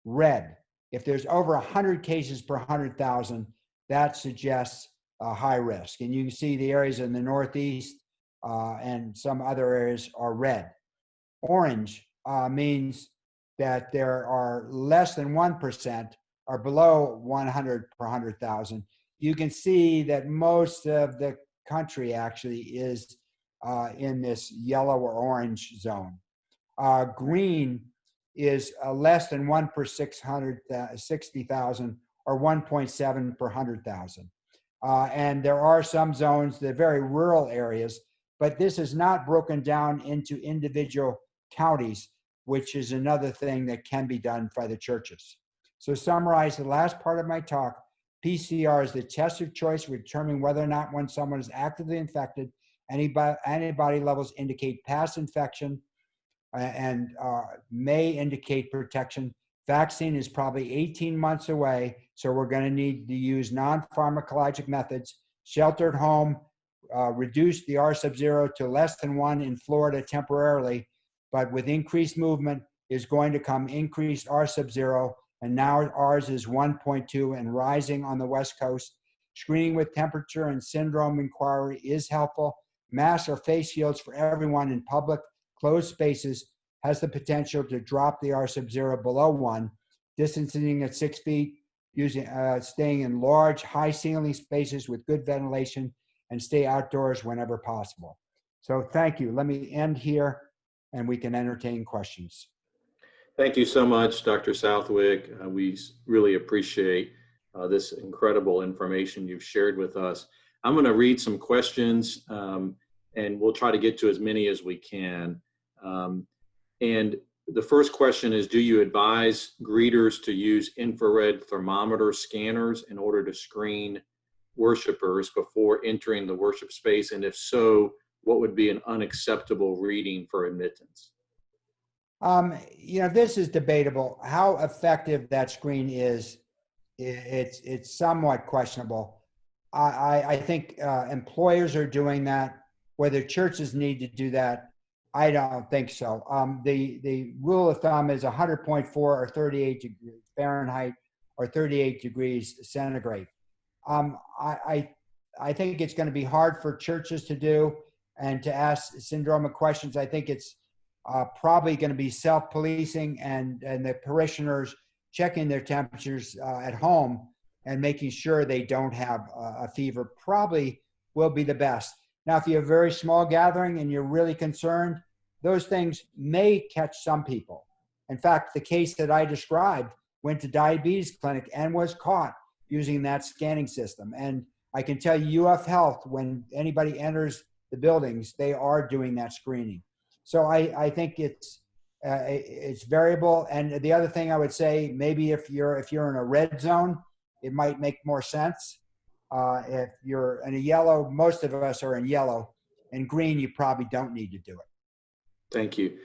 Red, if there's over 100 cases per 100,000, that suggests a high risk. And you can see the areas in the Northeast and some other areas are red. Orange means that there are less than 1% or below 100 per 100,000. You can see that most of the country actually is in this yellow or orange zone. Green is less than 1 per 60,000 or 1.7 per 100,000. And there are some zones, they're very rural areas, but this is not broken down into individual counties, which is another thing that can be done by the churches. So summarize the last part of my talk. PCR is the test of choice for determining whether or not when someone is actively infected, antibody levels indicate past infection and may indicate protection. Vaccine is probably 18 months away, so we're going to need to use non-pharmacologic methods, shelter at home, reduce the R sub 0 to less than 1 in Florida temporarily, but with increased movement is going to come increased R sub 0, and now ours is 1.2 and rising on the West Coast. Screening with temperature and syndrome inquiry is helpful. Masks or face shields for everyone in public, closed spaces has the potential to drop the R sub 0 below 1. Distancing at 6 feet, staying in large, high ceiling spaces with good ventilation, and stay outdoors whenever possible. So thank you. Let me end here, and we can entertain questions. Thank you so much, Dr. Southwick. We really appreciate this incredible information you've shared with us. I'm going to read some questions, and we'll try to get to as many as we can. And the first question is, do you advise greeters to use infrared thermometer scanners in order to screen worshipers before entering the worship space? And if so, what would be an unacceptable reading for admittance? This is debatable. How effective that screen is, it's somewhat questionable. I think employers are doing that. Whether churches need to do that, I don't think so. The rule of thumb is 100.4 or 38 degrees Fahrenheit or 38 degrees centigrade. I think it's going to be hard for churches to do and to ask syndromic questions. I think it's probably going to be self-policing and the parishioners checking their temperatures at home and making sure they don't have a fever probably will be the best. Now, if you have a very small gathering and you're really concerned, those things may catch some people. In fact, the case that I described went to diabetes clinic and was caught using that scanning system. And I can tell you, UF Health, when anybody enters the buildings, they are doing that screening. So I think it's variable. And the other thing I would say, maybe if you're in a red zone, it might make more sense. If you're in a yellow, most of us are in yellow. In green, you probably don't need to do it. Thank you.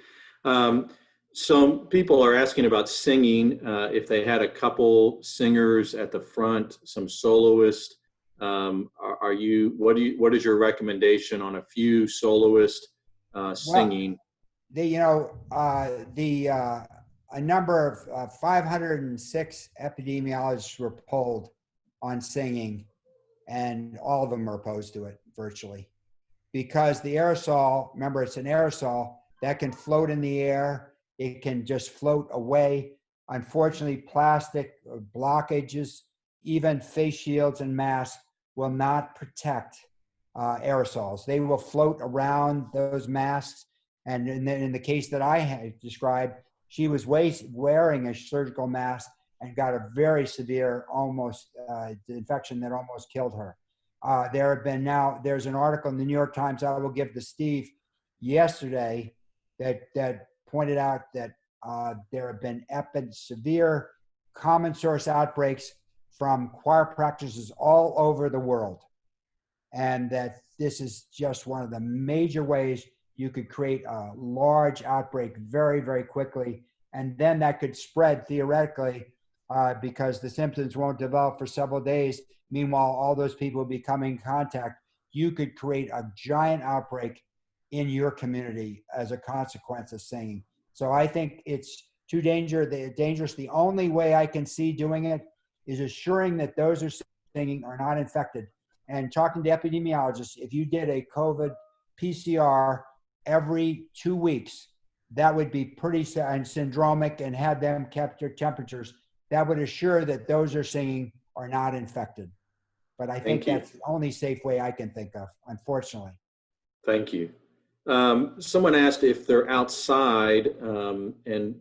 Some people are asking about singing. If they had a couple singers at the front, some soloists, what is your recommendation on a few soloists Well, singing? a number of 506 epidemiologists were polled on singing, and all of them are opposed to it virtually, because the aerosol, remember, it's an aerosol that can float in the air. It can just float away. Unfortunately, plastic blockages, even face shields and masks will not protect aerosols. They will float around those masks. And in the case that I had described, she was wearing a surgical mask and got a very severe, almost infection that almost killed her. There's an article in the New York Times I will give to Steve yesterday that pointed out that there have been severe common source outbreaks from choir practices all over the world. And that this is just one of the major ways you could create a large outbreak very, very quickly. And then that could spread theoretically because the symptoms won't develop for several days. Meanwhile, all those people will be coming in contact. You could create a giant outbreak in your community as a consequence of singing. So I think it's too dangerous. The only way I can see doing it is assuring that those who are singing are not infected. And talking to epidemiologists, if you did a COVID PCR every 2 weeks, that would be pretty and syndromic, and had them kept their temperatures, that would assure that those who are singing are not infected. But I think that's the only safe way I can think of, unfortunately. Thank you. Someone asked if they're outside and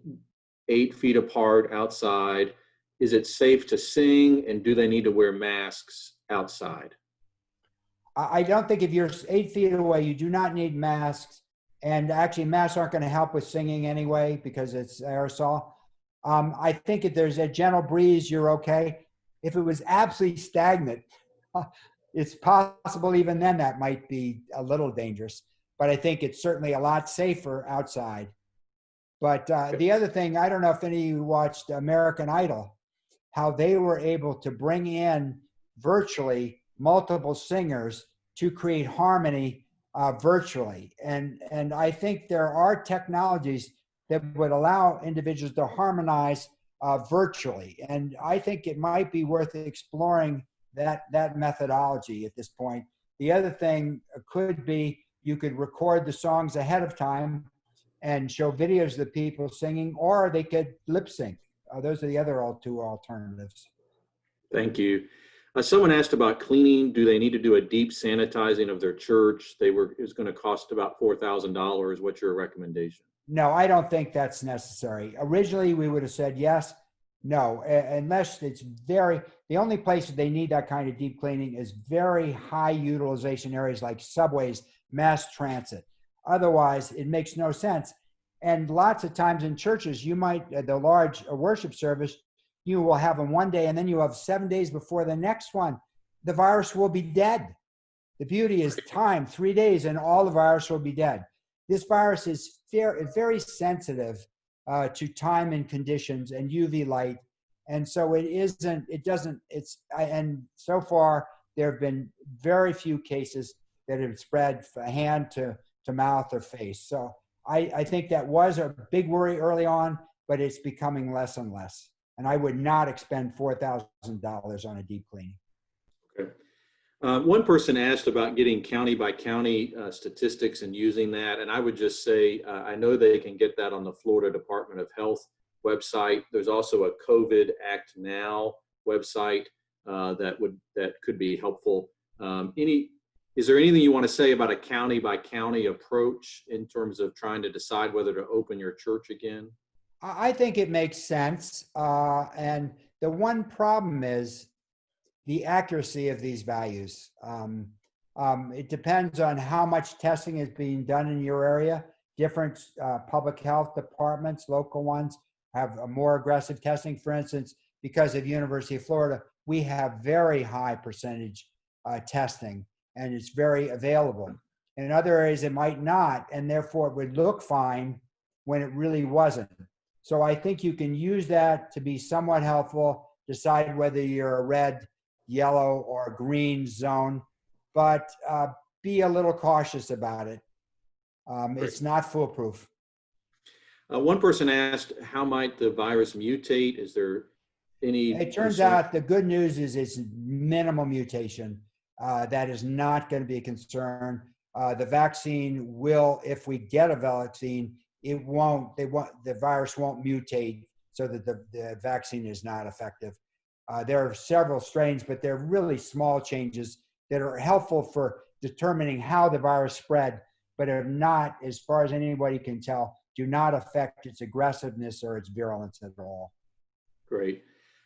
8 feet apart outside, is it safe to sing, and do they need to wear masks outside? I don't think if you're 8 feet away, you do not need masks. And actually, masks aren't going to help with singing anyway because it's aerosol. I think if there's a gentle breeze, you're okay. If it was absolutely stagnant, it's possible even then that might be a little dangerous. But I think it's certainly a lot safer outside. But the other thing, I don't know if any of you watched American Idol, how they were able to bring in virtually multiple singers to create harmony virtually. And I think there are technologies that would allow individuals to harmonize virtually. And I think it might be worth exploring that methodology at this point. The other thing could be you could record the songs ahead of time and show videos of the people singing, or they could lip sync. Those are the other two alternatives. Thank you. Someone asked about cleaning. Do they need to do a deep sanitizing of their church? It's going to cost about $4,000. What's your recommendation? No, I don't think that's necessary. Originally, we would have said yes. No, unless it's the only places they need that kind of deep cleaning is very high utilization areas like subways, mass transit. Otherwise, it makes no sense. And lots of times in churches, you might, the large worship service, you will have them one day and then you have 7 days before the next one. The virus will be dead. The beauty is time, 3 days, and all the virus will be dead. This virus is very sensitive to time and conditions and UV light. And so and so far, there have been very few cases that have spread from hand to mouth or face. So I think that was a big worry early on, but it's becoming less and less. And I would not expend $4,000 on a deep cleaning. Okay. One person asked about getting county by county statistics and using that. And I would just say, I know they can get that on the Florida Department of Health website. There's also a COVID Act Now website that could be helpful. Is there anything you want to say about a county by county approach in terms of trying to decide whether to open your church again? I think it makes sense. And the one problem is the accuracy of these values. It depends on how much testing is being done in your area. Different public health departments, local ones, have a more aggressive testing. For instance, because of University of Florida, we have very high percentage testing, and it's very available. In other areas, it might not, and therefore it would look fine, when it really wasn't. So I think you can use that to be somewhat helpful, decide whether you're a red, yellow, or green zone, but be a little cautious about it. It's not foolproof. One person asked, how might the virus mutate? Is there any It turns concern? out the good news is it's minimal mutation. That is not going to be a concern. The vaccine will, if we get a vaccine, the virus won't mutate so that the vaccine is not effective. There are several strains, but they're really small changes that are helpful for determining how the virus spread, but are not, as far as anybody can tell, do not affect its aggressiveness or its virulence at all. Great.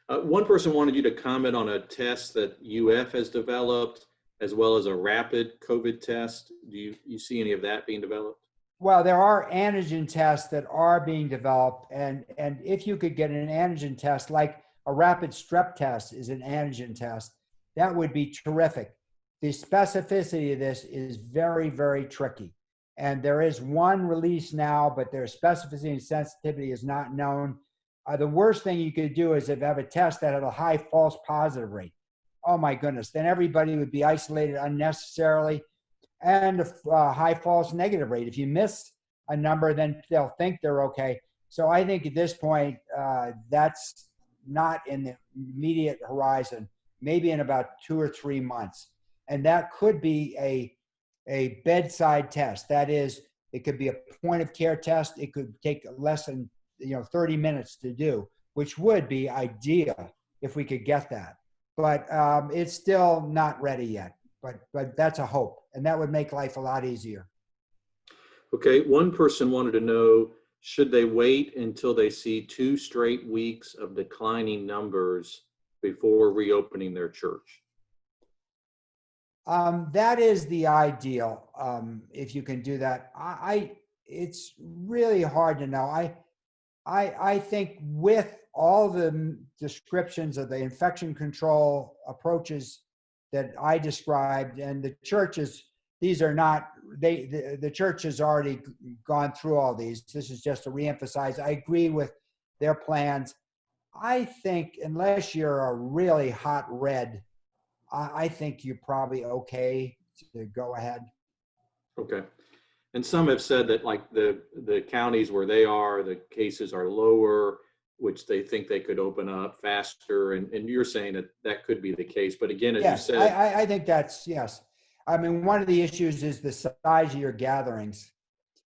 One person wanted you to comment on a test that UF has developed, as well as a rapid COVID test. Do you see any of that being developed? Well, there are antigen tests that are being developed, and if you could get an antigen test, like a rapid strep test is an antigen test, that would be terrific. The specificity of this is very, very tricky. And there is one release now, but their specificity and sensitivity is not known. The worst thing you could do is if you have a test that had a high false positive rate. Oh my goodness, then everybody would be isolated unnecessarily, and a high false negative rate. If you miss a number, then they'll think they're okay. So I think at this point, that's not in the immediate horizon, maybe in about 2 or 3 months. And that could be a bedside test. That is, it could be a point of care test. It could take less than 30 minutes to do, which would be ideal if we could get that. But it's still not ready yet. But that's a hope, and that would make life a lot easier. Okay, one person wanted to know, should they wait until they see 2 straight weeks of declining numbers before reopening their church? That is the ideal, if you can do that. It's really hard to know. I think with all the descriptions of the infection control approaches that I described, and the churches, these are not, the church has already gone through all these. This is just to reemphasize. I agree with their plans. I think unless you're a really hot red, I think you're probably okay to go ahead. Okay. And some have said that like the counties where they are, the cases are lower, which they think they could open up faster. And you're saying that that could be the case. But again, as Yes, you said, I think that's, yes. I mean, one of the issues is the size of your gatherings.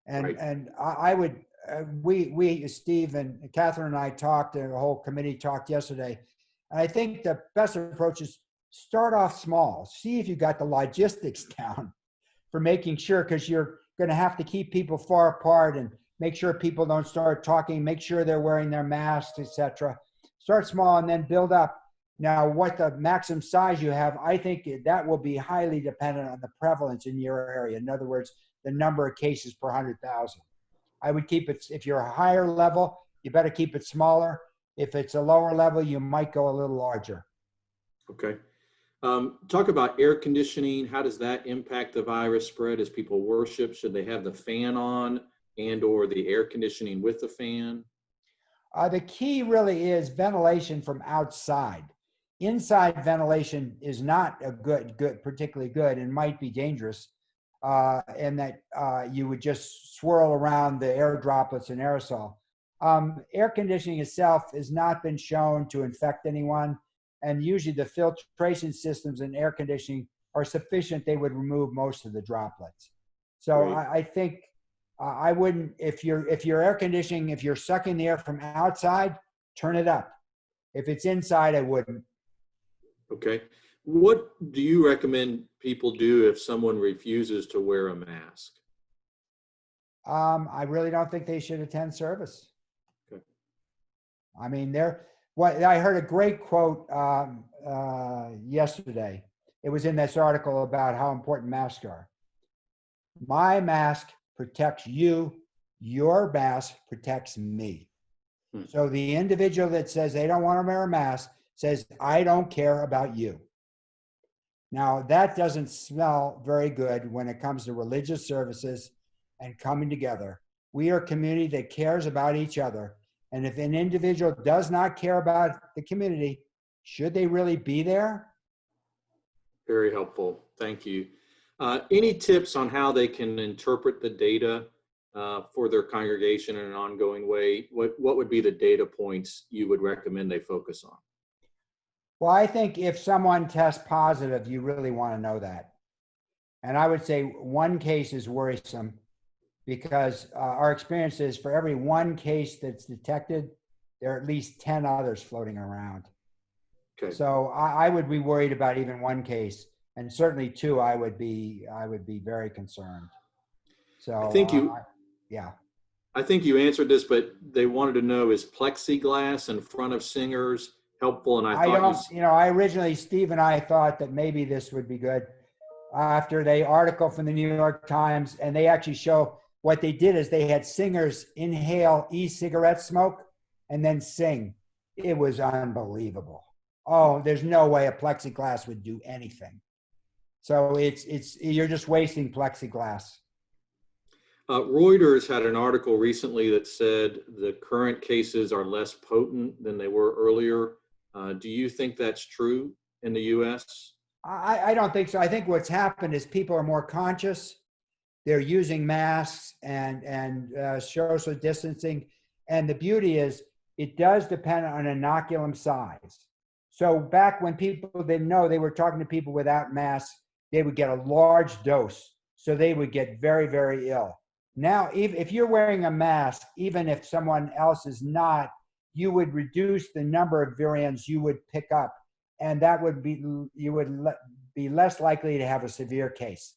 And, right. and I would, we, Steve and Catherine and I talked, the whole committee talked yesterday. And I think the best approach is start off small. See if you got the logistics down for making sure, because you're going to have to keep people far apart and make sure people don't start talking, make sure they're wearing their masks, etc. Start small and then build up. Now, what the maximum size you have, I think that will be highly dependent on the prevalence in your area. In other words, the number of cases per 100,000. I would keep it, if you're a higher level, you better keep it smaller. If it's a lower level, you might go a little larger. Okay. Talk about air conditioning. How does that impact the virus spread as people worship? Should they have the fan on and or the air conditioning with the fan? The key really is ventilation from outside. Inside ventilation is not a particularly good, and might be dangerous, in that you would just swirl around the air droplets and aerosol. Air conditioning itself has not been shown to infect anyone, and usually the filtration systems in air conditioning are sufficient. They would remove most of the droplets. So I think I wouldn't, if you're air conditioning, if you're sucking the air from outside, turn it up. If it's inside, I wouldn't. Okay. What do you recommend people do if someone refuses to wear a mask? I really don't think they should attend service. Okay. I mean, I heard a great quote yesterday. It was in this article about how important masks are. My mask protects you. Your mask protects me. So the individual that says they don't want to wear a mask says, I don't care about you. Now, that doesn't smell very good when it comes to religious services and coming together We are a community that cares about each other. And if an individual does not care about the community, should they really be there? Very helpful. Thank you. Any tips on how they can interpret the data for their congregation in an ongoing way? What would be the data points you would recommend they focus on? Well, I think if someone tests positive, you really want to know that. And I would say one case is worrisome because our experience is for every one case that's detected, there are at least 10 others floating around. Okay. So I would be worried about even one case, and certainly two, I would be very concerned. So I think yeah. I think you answered this, but they wanted to know, is plexiglass in front of singers helpful? And I thought I originally, Steve and I thought that maybe this would be good. After the article from the New York Times, and they actually show what they did is they had singers inhale e-cigarette smoke and then sing. It was unbelievable. Oh, there's no way a plexiglass would do anything. So you're just wasting plexiglass. Reuters had an article recently that said the current cases are less potent than they were earlier. Do you think that's true in the U.S.? I don't think so. I think what's happened is people are more conscious. They're using masks and social distancing. And the beauty is it does depend on inoculum size. So back when people didn't know, they were talking to people without masks, they would get a large dose. So they would get very, very ill. Now, if you're wearing a mask, even if someone else is not, you would reduce the number of virions you would pick up. And that would be, you would be less likely to have a severe case.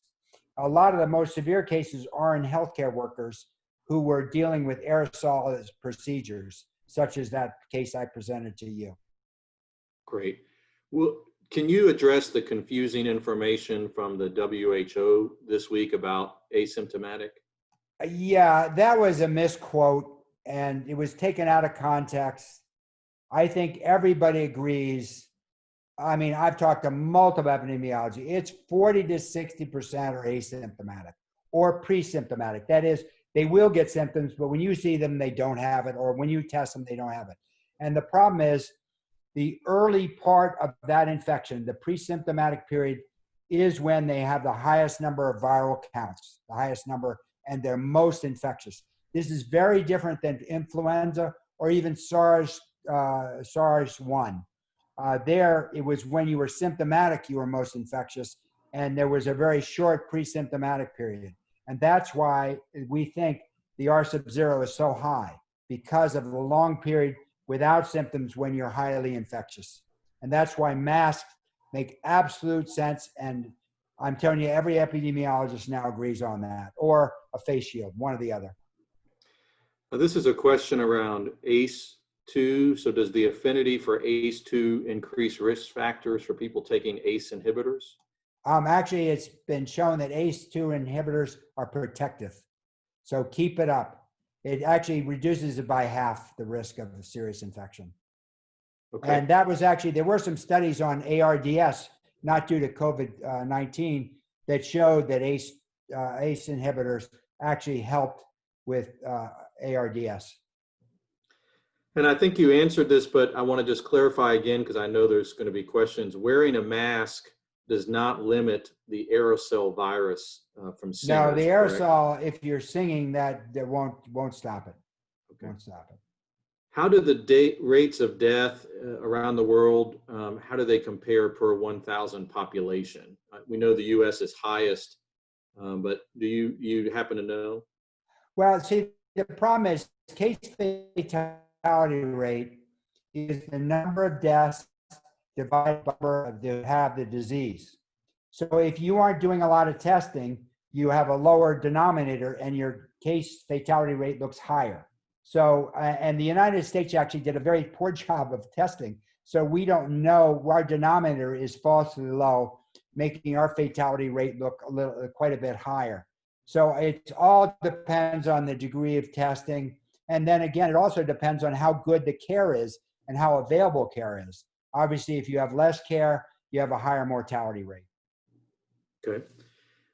A lot of the most severe cases are in healthcare workers who were dealing with aerosol procedures, such as that case I presented to you. Great. Well, can you address the confusing information from the WHO this week about asymptomatic? Yeah, that was a misquote and it was taken out of context. I think everybody agrees. I mean, I've talked to multiple epidemiology. It's 40 to 60% are asymptomatic or pre-symptomatic. That is, they will get symptoms, but when you see them, they don't have it, or when you test them, they don't have it. And the problem is the early part of that infection, the pre-symptomatic period, is when they have the highest number of viral counts, the highest number, and they're most infectious. This is very different than influenza or even SARS-1. There, it was when you were symptomatic, you were most infectious, and there was a very short pre-symptomatic period. And that's why we think the R sub 0 is so high, because of the long period without symptoms when you're highly infectious. And that's why masks make absolute sense. And I'm telling you, every epidemiologist now agrees on that, or a face shield, one or the other. This is a question around ACE2. So does the affinity for ACE2 increase risk factors for people taking ACE inhibitors? Actually, it's been shown that ACE2 inhibitors are protective. So keep it up. It actually reduces it by half the risk of a serious infection. Okay. And that was actually, there were some studies on ARDS, not due to COVID-19, that showed that ACE inhibitors actually helped with ARDS. And I think you answered this, but I want to just clarify again, because I know there's going to be questions. Wearing a mask does not limit the aerosol virus from singers. No, the aerosol, correct? if you're singing, that won't stop it. Okay. Won't stop it. How do the rates of death around the world, how do they compare per 1,000 population? We know the U.S. is highest, but do you happen to know? Well, see, the problem is case fatality rate is the number of deaths divided by the number of that have the disease. So if you aren't doing a lot of testing, you have a lower denominator and your case fatality rate looks higher. So, and the United States actually did a very poor job of testing. So we don't know, our denominator is falsely low, making our fatality rate look quite a bit higher. So it all depends on the degree of testing. And then again, it also depends on how good the care is and how available care is. Obviously, if you have less care, you have a higher mortality rate. Okay.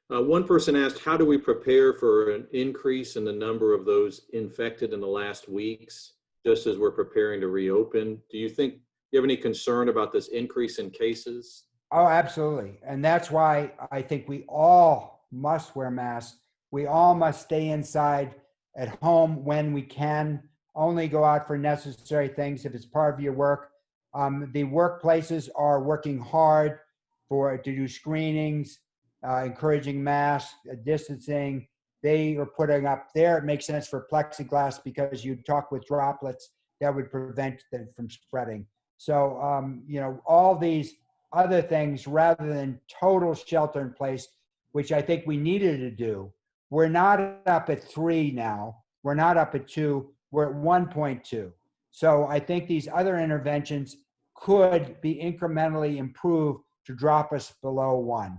One person asked, how do we prepare for an increase in the number of those infected in the last weeks, just as we're preparing to reopen? Do you have any concern about this increase in cases? Oh, absolutely. And that's why I think we all must wear masks. We all must stay inside at home when we can, only go out for necessary things if it's part of your work. The workplaces are working hard to do screenings, encouraging masks, distancing. They are putting up there. It makes sense for plexiglass because you talk with droplets that would prevent them from spreading. So, all these other things rather than total shelter in place, which I think we needed to do. We're not up at 3 now. We're not up at 2. We're at 1.2. So I think these other interventions could be incrementally improved to drop us below 1.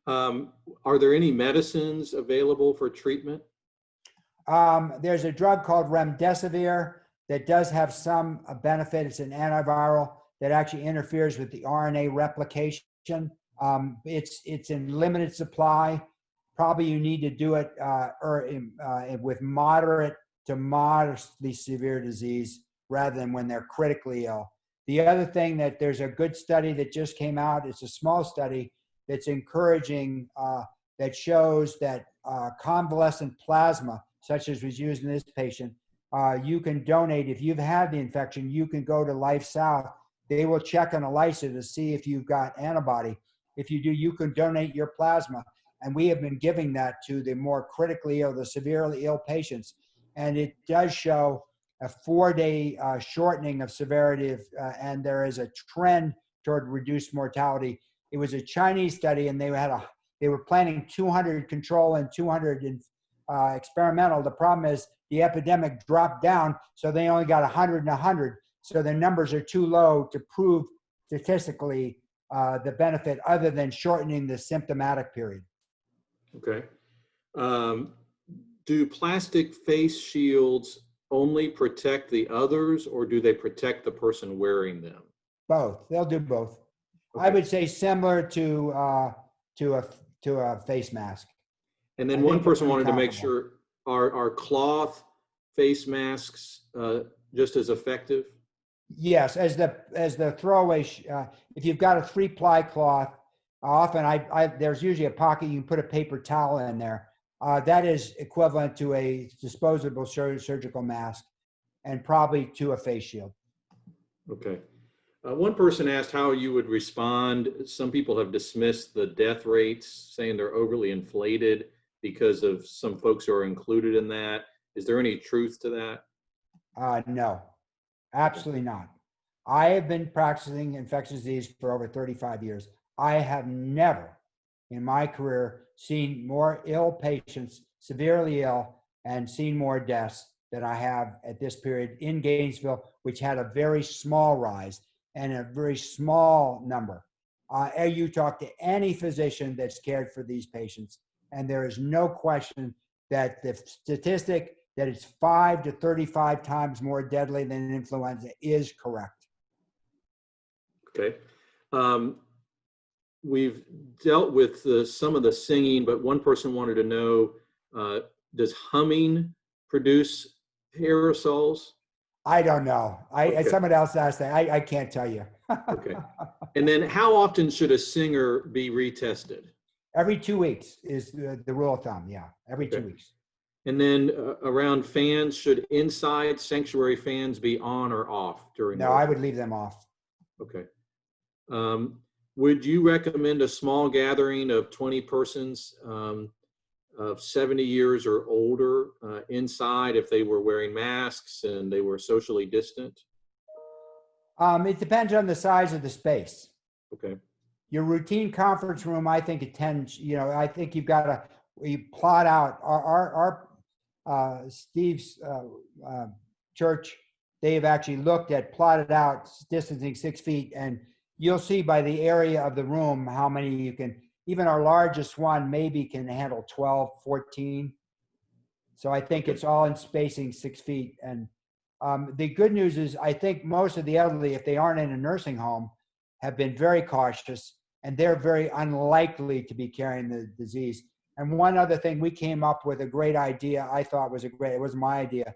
Are there any medicines available for treatment? There's a drug called remdesivir that does have some benefit. It's an antiviral that actually interferes with the RNA replication. It's in limited supply. Probably you need to do it with moderate to modestly severe disease rather than when they're critically ill. The other thing that there's a good study that just came out, it's a small study that's encouraging, that shows that convalescent plasma, such as was used in this patient, you can donate. If you've had the infection, you can go to Life South. They will check an ELISA to see if you've got antibody. If you do, you can donate your plasma. And we have been giving that to the more critically ill, the severely ill patients. And it does show a 4-day shortening of severity, and there is a trend toward reduced mortality. It was a Chinese study, and they were planning 200 control and 200 experimental. The problem is the epidemic dropped down, so they only got 100 and 100. So the numbers are too low to prove statistically the benefit other than shortening the symptomatic period. Okay. Do plastic face shields only protect the others, or do they protect the person wearing them? Both. They'll do both. Okay. I would say similar to a face mask. And then I one think they're person wanted to pretty make sure, are cloth face masks just as effective? Yes, as the throwaway. If you've got a 3-ply cloth, often there's usually a pocket you can put a paper towel in there. That is equivalent to a disposable surgical mask, and probably to a face shield. Okay. One person asked how you would respond. Some people have dismissed the death rates, saying they're overly inflated because of some folks who are included in that. Is there any truth to that? No, absolutely not. I have been practicing infectious disease for over 35 years. I have never in my career seen more ill patients, severely ill, and seen more deaths than I have at this period in Gainesville, which had a very small rise and a very small number. You talk to any physician that's cared for these patients, and there is no question that the statistic that it's 5 to 35 times more deadly than influenza is correct. Okay. We've dealt with some of the singing, but one person wanted to know, does humming produce aerosols? I don't know. Okay. Someone else asked that. I can't tell you. Okay. And then how often should a singer be retested? Every 2 weeks is the rule of thumb. Yeah, every Okay. 2 weeks. And then around fans, should inside sanctuary fans be on or off during? No, I would leave them off. Okay. Would you recommend a small gathering of 20 persons of 70 years or older inside if they were wearing masks and they were socially distant? It depends on the size of the space. Okay. Your routine conference room, I think attends, I think you've got to, you plot out our Steve's church. They've actually plotted out distancing 6 feet, and you'll see by the area of the room how many you can, even our largest one maybe can handle 12, 14. So I think it's all in spacing 6 feet. And the good news is I think most of the elderly, if they aren't in a nursing home, have been very cautious. and they're very unlikely to be carrying the disease. And one other thing, we came up with a great idea, I thought it was my idea,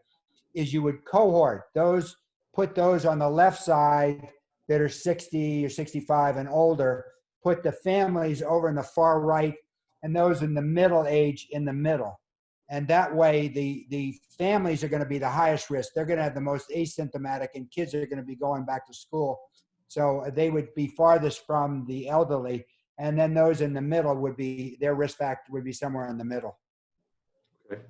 is you would cohort those, put those on the left side that are 60 or 65 and older, put the families over in the far right, and those in the middle age in the middle. And that way the families are going to be the highest risk. They're going to have the most asymptomatic, and kids are going to be going back to school. So they would be farthest from the elderly. And then those in the middle would be, their risk factor would be somewhere in the middle. Okay.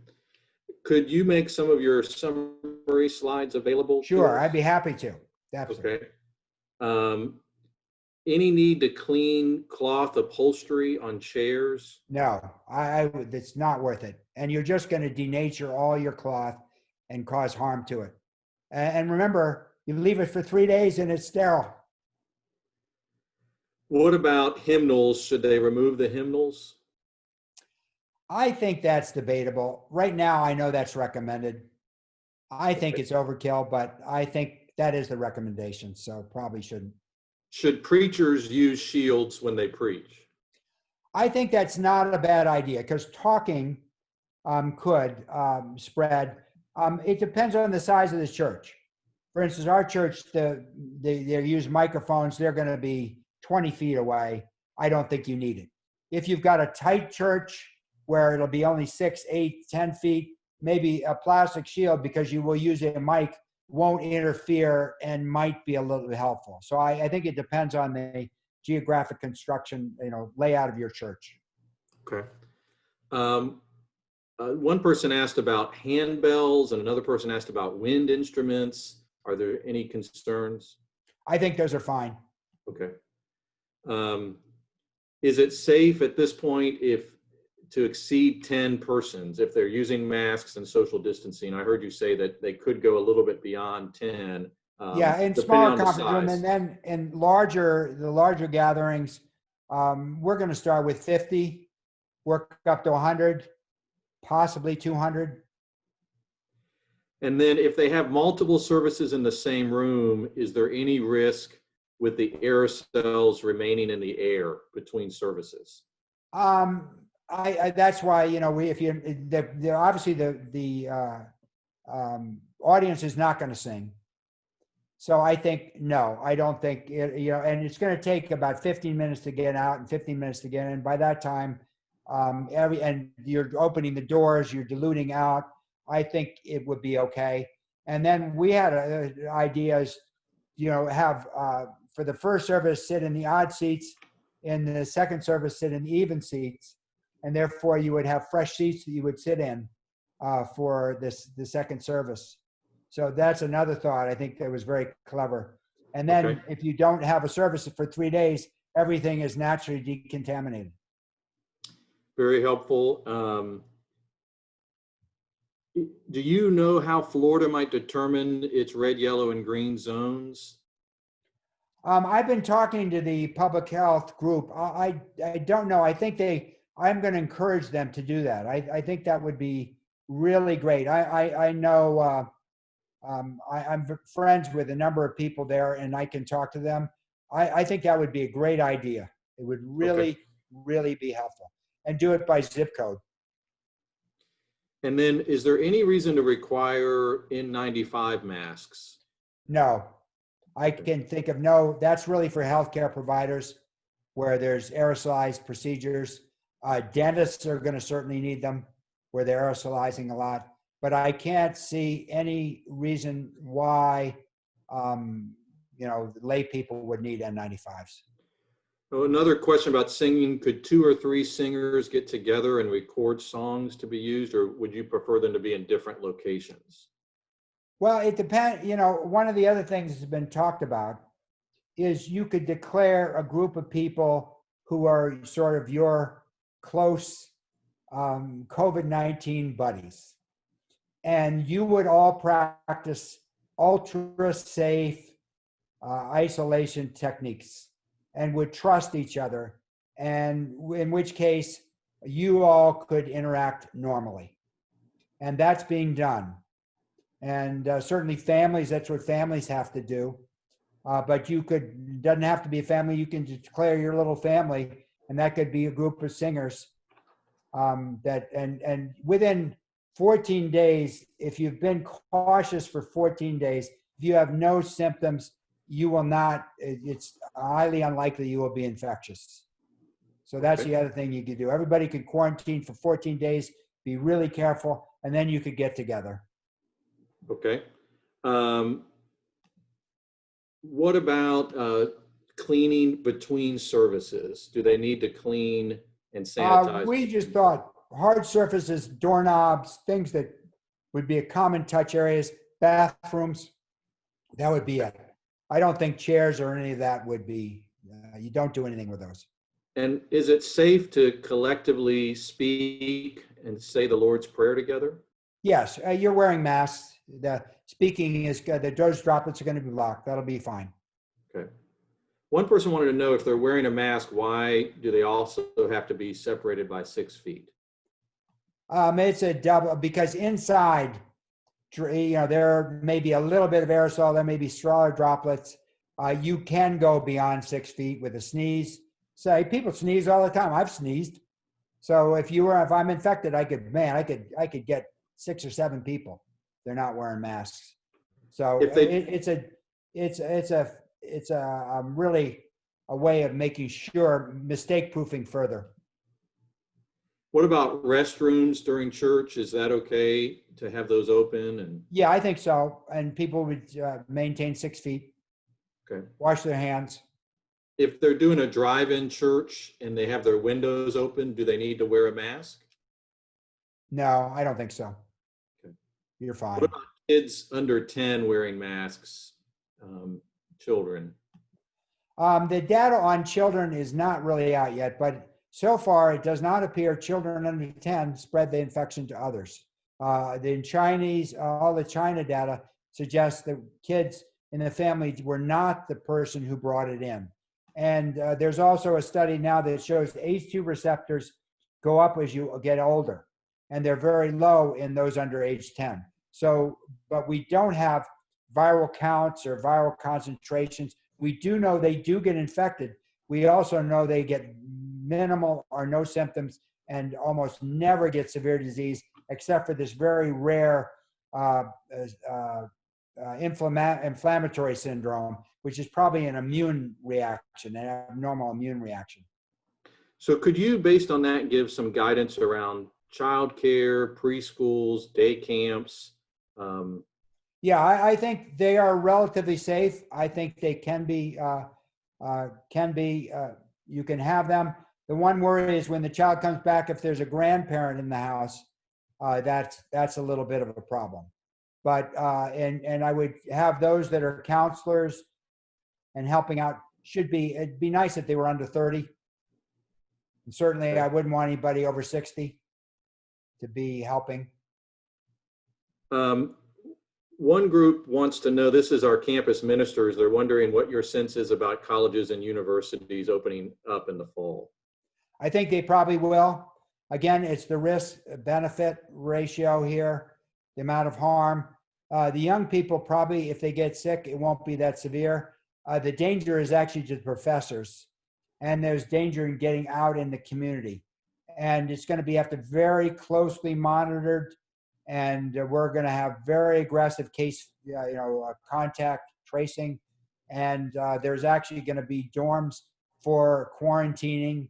Could you make some of your summary slides available? Sure, I'd be happy to. Definitely. Okay. Any need to clean cloth upholstery on chairs? No, it's not worth it. And you're just going to denature all your cloth and cause harm to it. And remember, you leave it for 3 days and it's sterile. What about hymnals? Should they remove the hymnals? I think that's debatable. Right now, I know that's recommended. I think it's overkill, but I think that is the recommendation, so probably shouldn't. Should preachers use shields when they preach? I think that's not a bad idea, because talking could spread. It depends on the size of the church. For instance, our church, they use microphones. They're going to be 20 feet away. I don't think you need it. If you've got a tight church where it'll be only 6, 8, 10 feet, maybe a plastic shield, because you will use a mic, won't interfere and might be a little bit helpful. So I think it depends on the geographic construction, layout of your church. Okay. One person asked about handbells and another person asked about wind instruments. Are there any concerns? I think those are fine. Okay. Is it safe at this point to exceed 10 persons if they're using masks and social distancing? I heard you say that they could go a little bit beyond 10. Yeah, in smaller conference room, and then in the larger gatherings, we're going to start with 50, work up to 100, possibly 200. And then if they have multiple services in the same room, is there any risk with the aerosols remaining in the air between services? That's why, obviously the audience is not going to sing. So I think, no, I don't think, and it's going to take about 15 minutes to get out and 15 minutes to get in. By that time, and you're opening the doors, you're diluting out, I think it would be okay. And then we had ideas, have, for the first service, sit in the odd seats, in the second service, sit in the even seats. And therefore you would have fresh seats that you would sit in for the second service. So that's another thought. I think that was very clever. And then if you don't have a service for 3 days, everything is naturally decontaminated. Very helpful. Do you know how Florida might determine its red, yellow, and green zones? I've been talking to the public health group. I don't know. I think I'm going to encourage them to do that. I think that would be really great. I know I'm friends with a number of people there, and I can talk to them. I think that would be a great idea. It would really, really be helpful. And do it by zip code. And then is there any reason to require N95 masks? No. I can think of no. That's really for healthcare providers where there's aerosolized procedures. Dentists are going to certainly need them where they're aerosolizing a lot. But I can't see any reason why, lay people would need N95s. Oh, another question about singing. Could 2 or 3 singers get together and record songs to be used, or would you prefer them to be in different locations? Well, it depends. One of the other things that's been talked about is you could declare a group of people who are sort of your close COVID-19 buddies. And you would all practice ultra safe isolation techniques and would trust each other. And in which case you all could interact normally. And that's being done. And certainly families, that's what families have to do. But you could, doesn't have to be a family. You can declare your little family, and that could be a group of singers. And within 14 days, if you've been cautious for 14 days, if you have no symptoms, you will not, it's highly unlikely you will be infectious. So that's Okay. the other thing you could do. Everybody could quarantine for 14 days, be really careful, and then you could get together. Okay. What about cleaning between services? Do they need to clean and sanitize? We just thought hard surfaces, doorknobs, things that would be a common touch areas, bathrooms, that would be it. I don't think chairs or any of that would be, you don't do anything with those. And is it safe to collectively speak and say the Lord's Prayer together? Yes, you're wearing masks. The speaking is good. The those droplets are going to be blocked. That'll be fine. Okay. One person wanted to know if they're wearing a mask, why do they also have to be separated by 6 feet? It's a double because inside, there may be a little bit of aerosol. There may be smaller droplets. You can go beyond 6 feet with a sneeze. So people sneeze all the time. I've sneezed. So if I'm infected, I could get 6 or 7 people. They're not wearing masks. So it's really a way of making sure mistake proofing further. What about restrooms during church? Is that okay to have those open? And Yeah, I think so. And people would maintain 6 feet, okay. wash their hands. If they're doing a drive-in church and they have their windows open, do they need to wear a mask? No, I don't think so. Okay. You're fine. What about kids under 10 wearing masks? Children? The data on children is not really out yet, but so far it does not appear children under 10 spread the infection to others. All the China data suggests that kids in the family were not the person who brought it in. And there's also a study now that shows ACE2 receptors go up as you get older, and they're very low in those under age 10. So, but we don't have viral counts or viral concentrations. We do know they do get infected. We also know they get minimal or no symptoms and almost never get severe disease, except for this very rare inflammatory syndrome, which is probably an immune reaction, an abnormal immune reaction. So could you, based on that, give some guidance around childcare, preschools, day camps? Yeah, I think they are relatively safe. I think they can be, you can have them. The one worry is when the child comes back, if there's a grandparent in the house, that's a little bit of a problem. But, and I would have those that are counselors and helping out it'd be nice if they were under 30. And certainly I wouldn't want anybody over 60 to be helping. One group wants to know, this is our campus ministers, they're wondering what your sense is about colleges and universities opening up in the fall. I think they probably will. Again, it's the risk-benefit ratio here, the amount of harm. The young people probably, if they get sick, it won't be that severe. The danger is actually to the professors, and there's danger in getting out in the community. And it's going to have to very closely monitored, and we're going to have very aggressive case, contact tracing. And there's actually going to be dorms for quarantining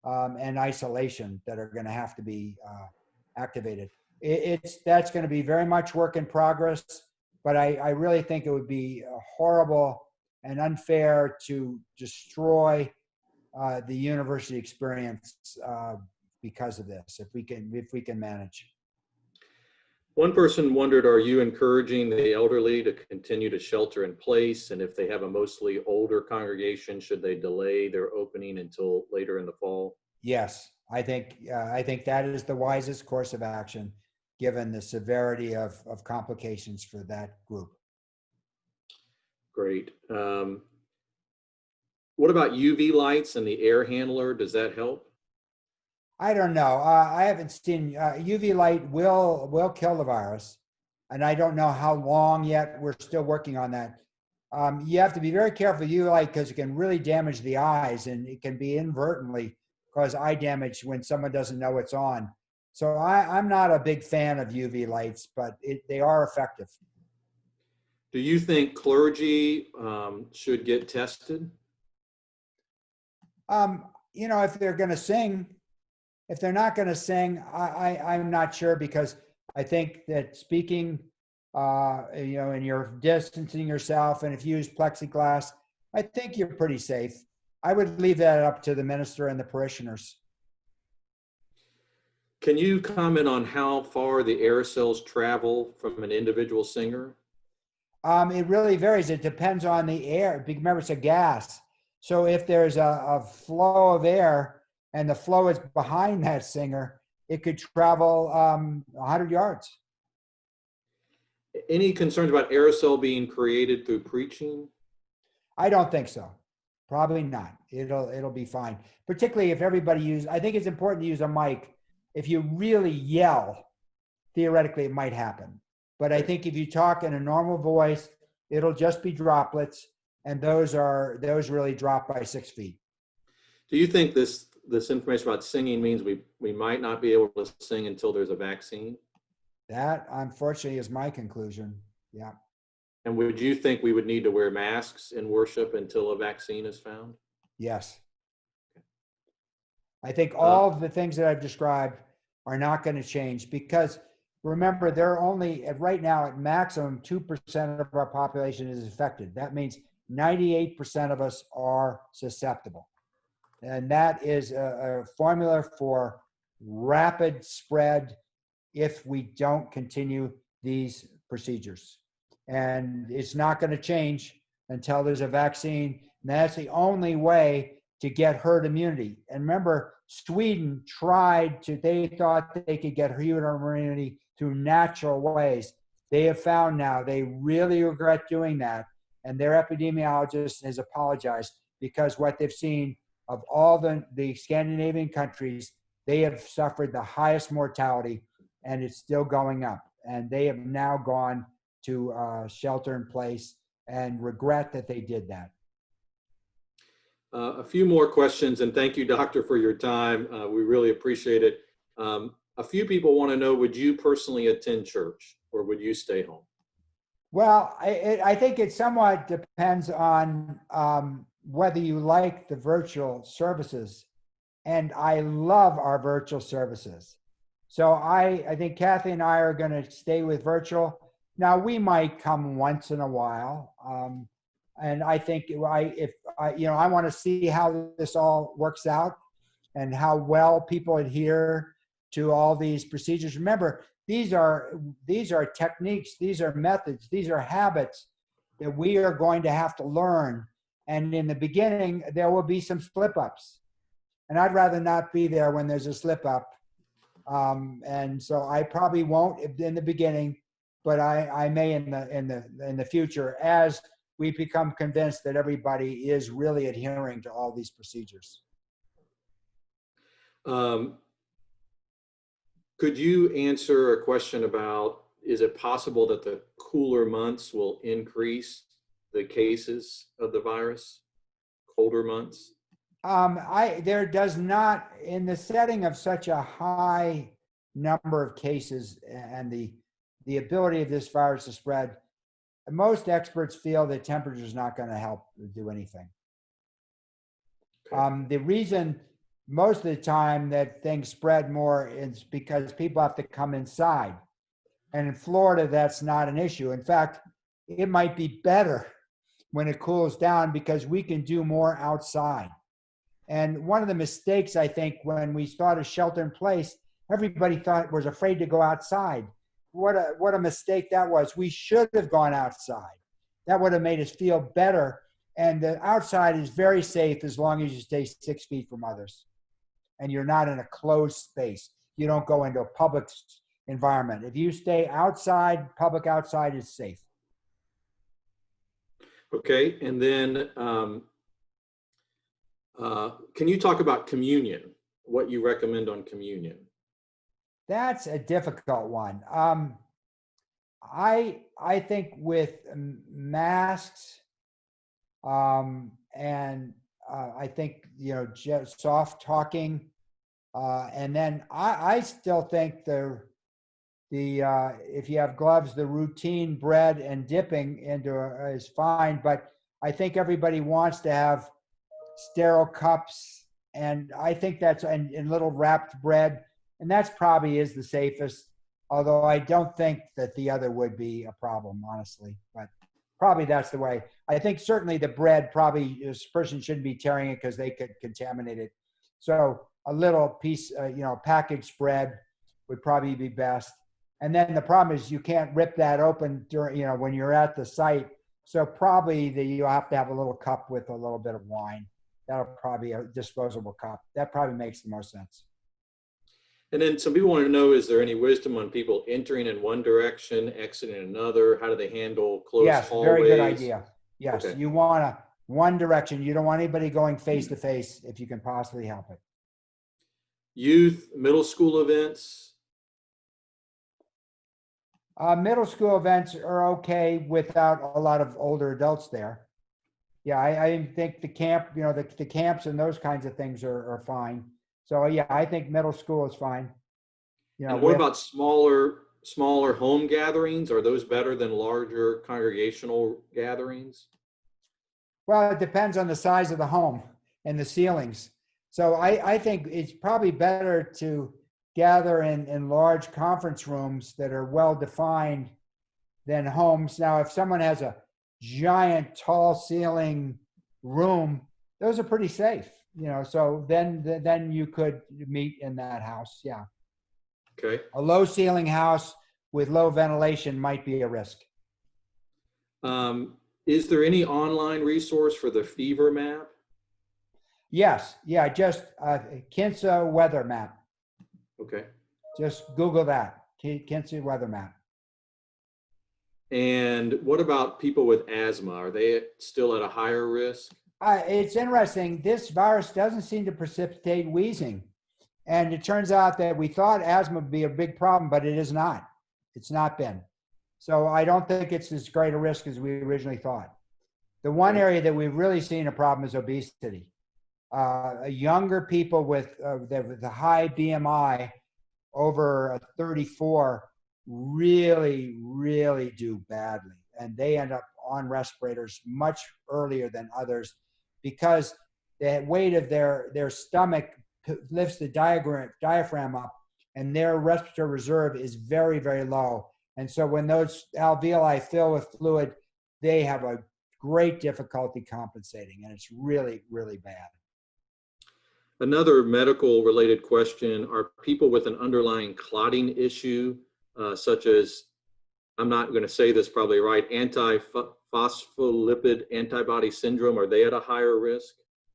and isolation that are going to have to be activated. That's going to be very much work in progress, but I really think it would be horrible and unfair to destroy the university experience because of this, if we can manage. One person wondered, are you encouraging the elderly to continue to shelter in place? And if they have a mostly older congregation, should they delay their opening until later in the fall? Yes, I think that is the wisest course of action, given the severity of complications for that group. Great. What about UV lights and the air handler? Does that help? I don't know. I haven't seen UV light will kill the virus, and I don't know how long yet. We're still working on that. You have to be very careful with UV light because it can really damage the eyes, and it can be inadvertently cause eye damage when someone doesn't know it's on. So I'm not a big fan of UV lights, but they are effective. Do you think clergy should get tested? You know, if they're going to sing, if they're not going to sing, I'm not sure, because I think that speaking, you know, and you're distancing yourself, and if you use plexiglass, I think you're pretty safe. I would leave that up to the minister and the parishioners. Can you comment on how far the aerosols travel from an individual singer? It really varies. It depends on the air. Remember, it's a gas. So if there's a flow of air and the flow is behind that singer, it could travel 100 yards. Any concerns about aerosol being created through preaching? I don't think so. Probably not. It'll be fine. Particularly if everybody uses, I think it's important to use a mic. If you really yell, theoretically it might happen. But I think if you talk in a normal voice, it'll just be droplets, and those really drop by 6 feet. Do you think this information about singing means we might not be able to sing until there's a vaccine? That, unfortunately, is my conclusion. Yeah. And would you think we would need to wear masks in worship until a vaccine is found? Yes. I think all of the things that I've described are not going to change, because remember, they're only right now at maximum 2% of our population is affected. That means 98% of us are susceptible. And that is a formula for rapid spread if we don't continue these procedures. And it's not going to change until there's a vaccine. And that's the only way to get herd immunity. And remember, Sweden they thought they could get herd immunity through natural ways. They have found now they really regret doing that. And their epidemiologist has apologized, because what they've seen of all the Scandinavian countries, they have suffered the highest mortality, and it's still going up. And they have now gone to shelter in place and regret that they did that. A few more questions, and thank you, Doctor, for your time. We really appreciate it. A few people want to know, would you personally attend church, or would you stay home? Well, I think it somewhat depends on whether you like the virtual services. And I love our virtual services. So I think Kathy and I are going to stay with virtual. Now, we might come once in a while. And I think if I want to see how this all works out and how well people adhere to all these procedures. Remember, these are techniques, these are methods, these are habits that we are going to have to learn. And in the beginning, there will be some slip-ups. And I'd rather not be there when there's a slip-up. And so I probably won't in the beginning, but I may in the future, as we become convinced that everybody is really adhering to all these procedures. Could you answer a question about, is it possible that the cooler months will increase the cases of the virus? Colder months? There does not, in the setting of such a high number of cases and the ability of this virus to spread, most experts feel that temperature is not going to help do anything. Okay. The reason most of the time that things spread more is because people have to come inside. And in Florida, that's not an issue. In fact, it might be better when it cools down because we can do more outside. And one of the mistakes, I think, when we started shelter in place, everybody was afraid to go outside. What a mistake that was. We should have gone outside. That would have made us feel better. And the outside is very safe as long as you stay 6 feet from others. And you're not in a closed space. You don't go into a public environment. If you stay outside, public outside is safe. Okay, and then can you talk about communion? What you recommend on communion? That's a difficult one. I think with masks And I think, just soft talking. And then I still think if you have gloves, the routine bread and dipping into is fine. But I think everybody wants to have sterile cups, and I think that's in little wrapped bread, and that's probably is the safest. Although I don't think that the other would be a problem, honestly. But probably that's the way. I think certainly the bread, probably this person shouldn't be tearing it because they could contaminate it. So a little piece, packaged bread would probably be best. And then the problem is you can't rip that open during, when you're at the site. So probably you'll have to have a little cup with a little bit of wine. That'll probably be a disposable cup. That probably makes the most sense. And then some people want to know, is there any wisdom on people entering in one direction, exiting another? How do they handle closed hallways? Very good idea. Yes, Okay. You want one direction. You don't want anybody going face to face if you can possibly help it. Youth, middle school events? Middle school events are okay without a lot of older adults there. Yeah, I think the camp, the camps and those kinds of things are fine. So yeah, I think middle school is fine. And what about smaller home gatherings? Are those better than larger congregational gatherings? Well, it depends on the size of the home and the ceilings. So I think it's probably better to gather in large conference rooms that are well defined than homes. Now, if someone has a giant tall ceiling room, those are pretty safe, so then you could meet in that house. Yeah. Okay. A low ceiling house with low ventilation might be a risk. Is there any online resource for the fever map? Yes. Yeah. Just Kinsa weather map. Okay. Just Google that. Kinsa weather map. And what about people with asthma? Are they still at a higher risk? It's interesting. This virus doesn't seem to precipitate wheezing. And it turns out that we thought asthma would be a big problem, but it is not. It's not been. So I don't think it's as great a risk as we originally thought. The one area that we've really seen a problem is obesity. Younger people with the high BMI over 34 really, really do badly. And they end up on respirators much earlier than others because the weight of their stomach lifts the diaphragm up, and their respiratory reserve is very, very low. And so when those alveoli fill with fluid, they have a great difficulty compensating, and it's really, really bad. Another medical related question, are people with an underlying clotting issue, such as, I'm not going to say this probably right, antiphospholipid antibody syndrome, are they at a higher risk?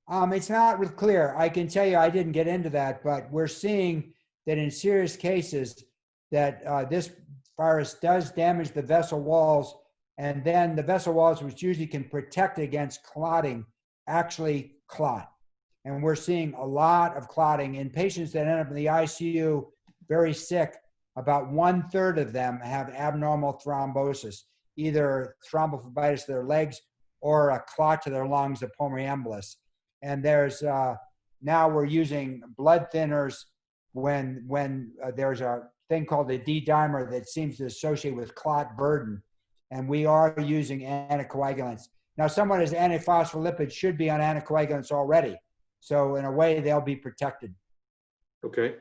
It's not real clear. I can tell you I didn't get into that, but we're seeing that in serious cases that this virus does damage the vessel walls, and then the vessel walls, which usually can protect against clotting, actually clot. And we're seeing a lot of clotting in patients that end up in the ICU very sick. About 1/3 of them have abnormal thrombosis, either thrombophlebitis to their legs or a clot to their lungs, a pulmonary embolus. And there's now we're using blood thinners when there's a thing called the D-dimer that seems to associate with clot burden. And we are using anticoagulants. Now, someone who's antiphospholipid should be on anticoagulants already. So in a way, they'll be protected. Okay.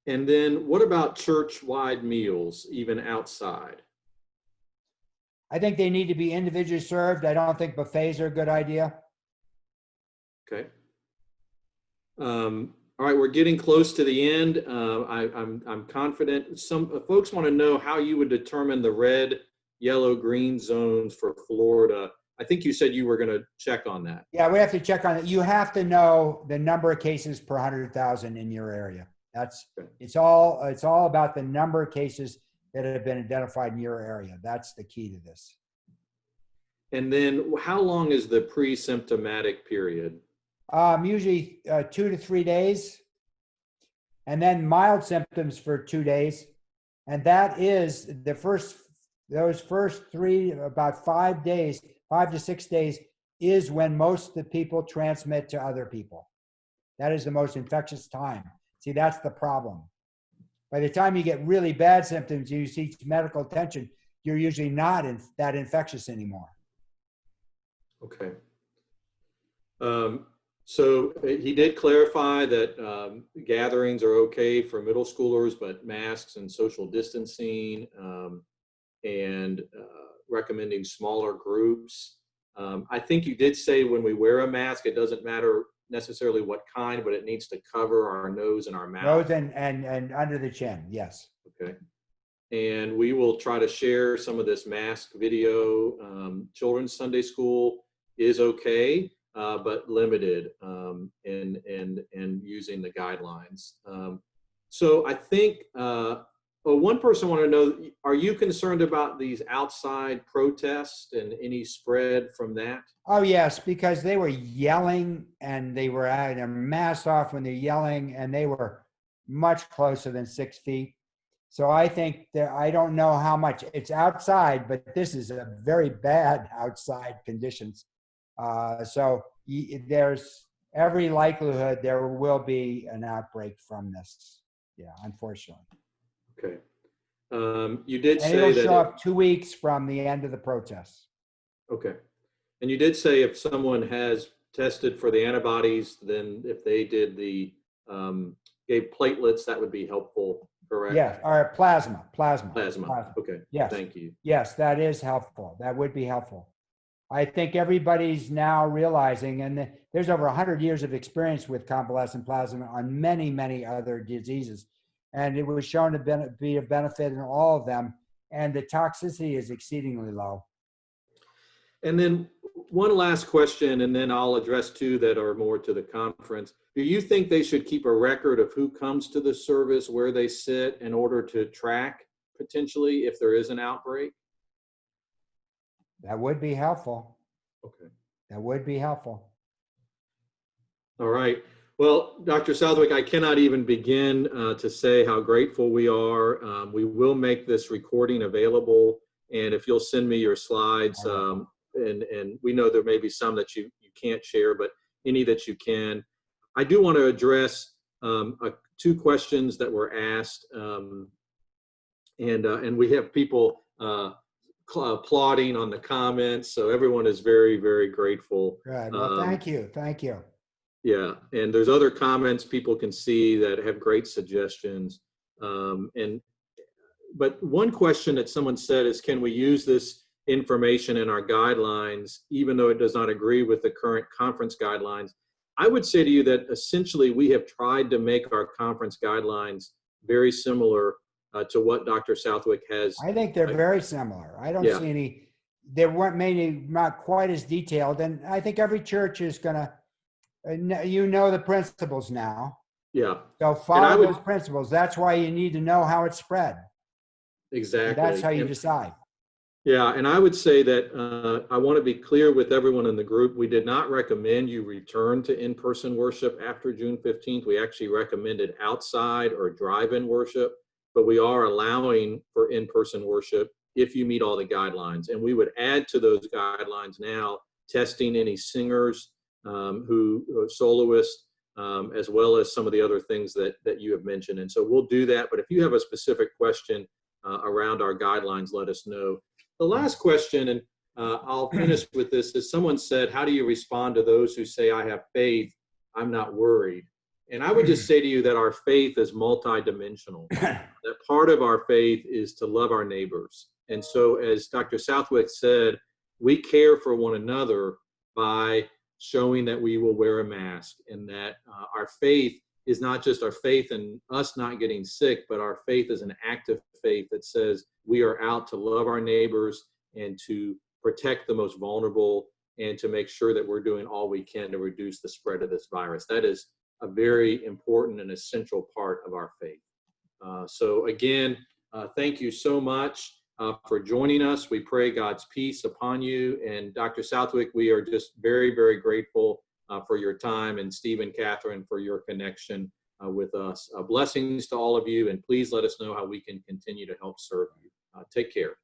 And then what about church-wide meals, even outside? I think they need to be individually served. I don't think buffets are a good idea. Okay. All right, we're getting close to the end. I'm confident. Some folks want to know how you would determine the red, yellow, green zones for Florida. I think you said you were going to check on that. Yeah, we have to check on it. You have to know the number of cases per 100,000 in your area. It's all about the number of cases that have been identified in your area. That's the key to this. And then how long is the pre-symptomatic period? Usually 2 to 3 days, and then mild symptoms for 2 days. And that is those first three, about 5 days, 5 to 6 days is when most of the people transmit to other people. That is the most infectious time. See, that's the problem. By the time you get really bad symptoms, you seek medical attention, you're usually not that infectious anymore. Okay. So he did clarify that gatherings are okay for middle schoolers, but masks and social distancing, and recommending smaller groups. I think you did say when we wear a mask, it doesn't matter necessarily what kind, but it needs to cover our nose and our mouth. Nose and under the chin, yes. Okay. And we will try to share some of this mask video. Children's Sunday school is okay, but limited, and using the guidelines. So I think, one person wanted to know, are you concerned about these outside protests and any spread from that? Oh, yes, because they were yelling and they were having their masks off when they're yelling, and they were much closer than 6 feet. So I think that I don't know how much it's outside, but this is a very bad outside conditions. So there's every likelihood there will be an outbreak from this. Yeah, unfortunately. Okay. You did And say it'll that show up 2 weeks from the end of the protests. Okay. And you did say if someone has tested for the antibodies, then if they did the gave platelets, that would be helpful, correct? Yes, or plasma. Okay. Yes. Thank you. Yes, that is helpful. That would be helpful. I think everybody's now realizing, and there's over 100 years of experience with convalescent plasma on many, many other diseases. And it was shown to be a benefit in all of them. And the toxicity is exceedingly low. And then one last question, and then I'll address two that are more to the conference. Do you think they should keep a record of who comes to the service, where they sit, in order to track potentially if there is an outbreak? That would be helpful. Okay. That would be helpful. All right. Well, Dr. Southwick, I cannot even begin to say how grateful we are. We will make this recording available, and if you'll send me your slides, and we know there may be some that you can't share, but any that you can. I do want to address two questions that were asked, and we have people applauding on the comments, so everyone is very, very grateful. Good. Well, thank you. Thank you. Yeah, and there's other comments people can see that have great suggestions. But one question that someone said is, can we use this information in our guidelines, even though it does not agree with the current conference guidelines? I would say to you that essentially we have tried to make our conference guidelines very similar to what Dr. Southwick has. I think they're very similar. I don't see any, they weren't maybe not quite as detailed. And I think every church is going to, you know, the principles now. Yeah. So follow those principles. That's why you need to know how it's spread. Exactly. And that's how you decide. Yeah, and I would say that I want to be clear with everyone in the group. We did not recommend you return to in-person worship after June 15th. We actually recommended outside or drive-in worship, but we are allowing for in-person worship if you meet all the guidelines. And we would add to those guidelines now testing any singers who are soloists, as well as some of the other things that you have mentioned. And so we'll do that. But if you have a specific question around our guidelines, let us know. The last question, and I'll finish with this, is someone said, how do you respond to those who say, I have faith, I'm not worried? And I would just say to you that our faith is multidimensional. That part of our faith is to love our neighbors. And so as Dr. Southwick said, we care for one another by showing that we will wear a mask, and that our faith is not just our faith in us not getting sick, but our faith is an active faith that says we are out to love our neighbors and to protect the most vulnerable and to make sure that we're doing all we can to reduce the spread of this virus. That is a very important and essential part of our faith. So again, thank you so much for joining us. We pray God's peace upon you. And Dr. Southwick, we are just very, very grateful for your time, and Steve and Catherine for your connection with us. Blessings to all of you, and please let us know how we can continue to help serve you. Take care.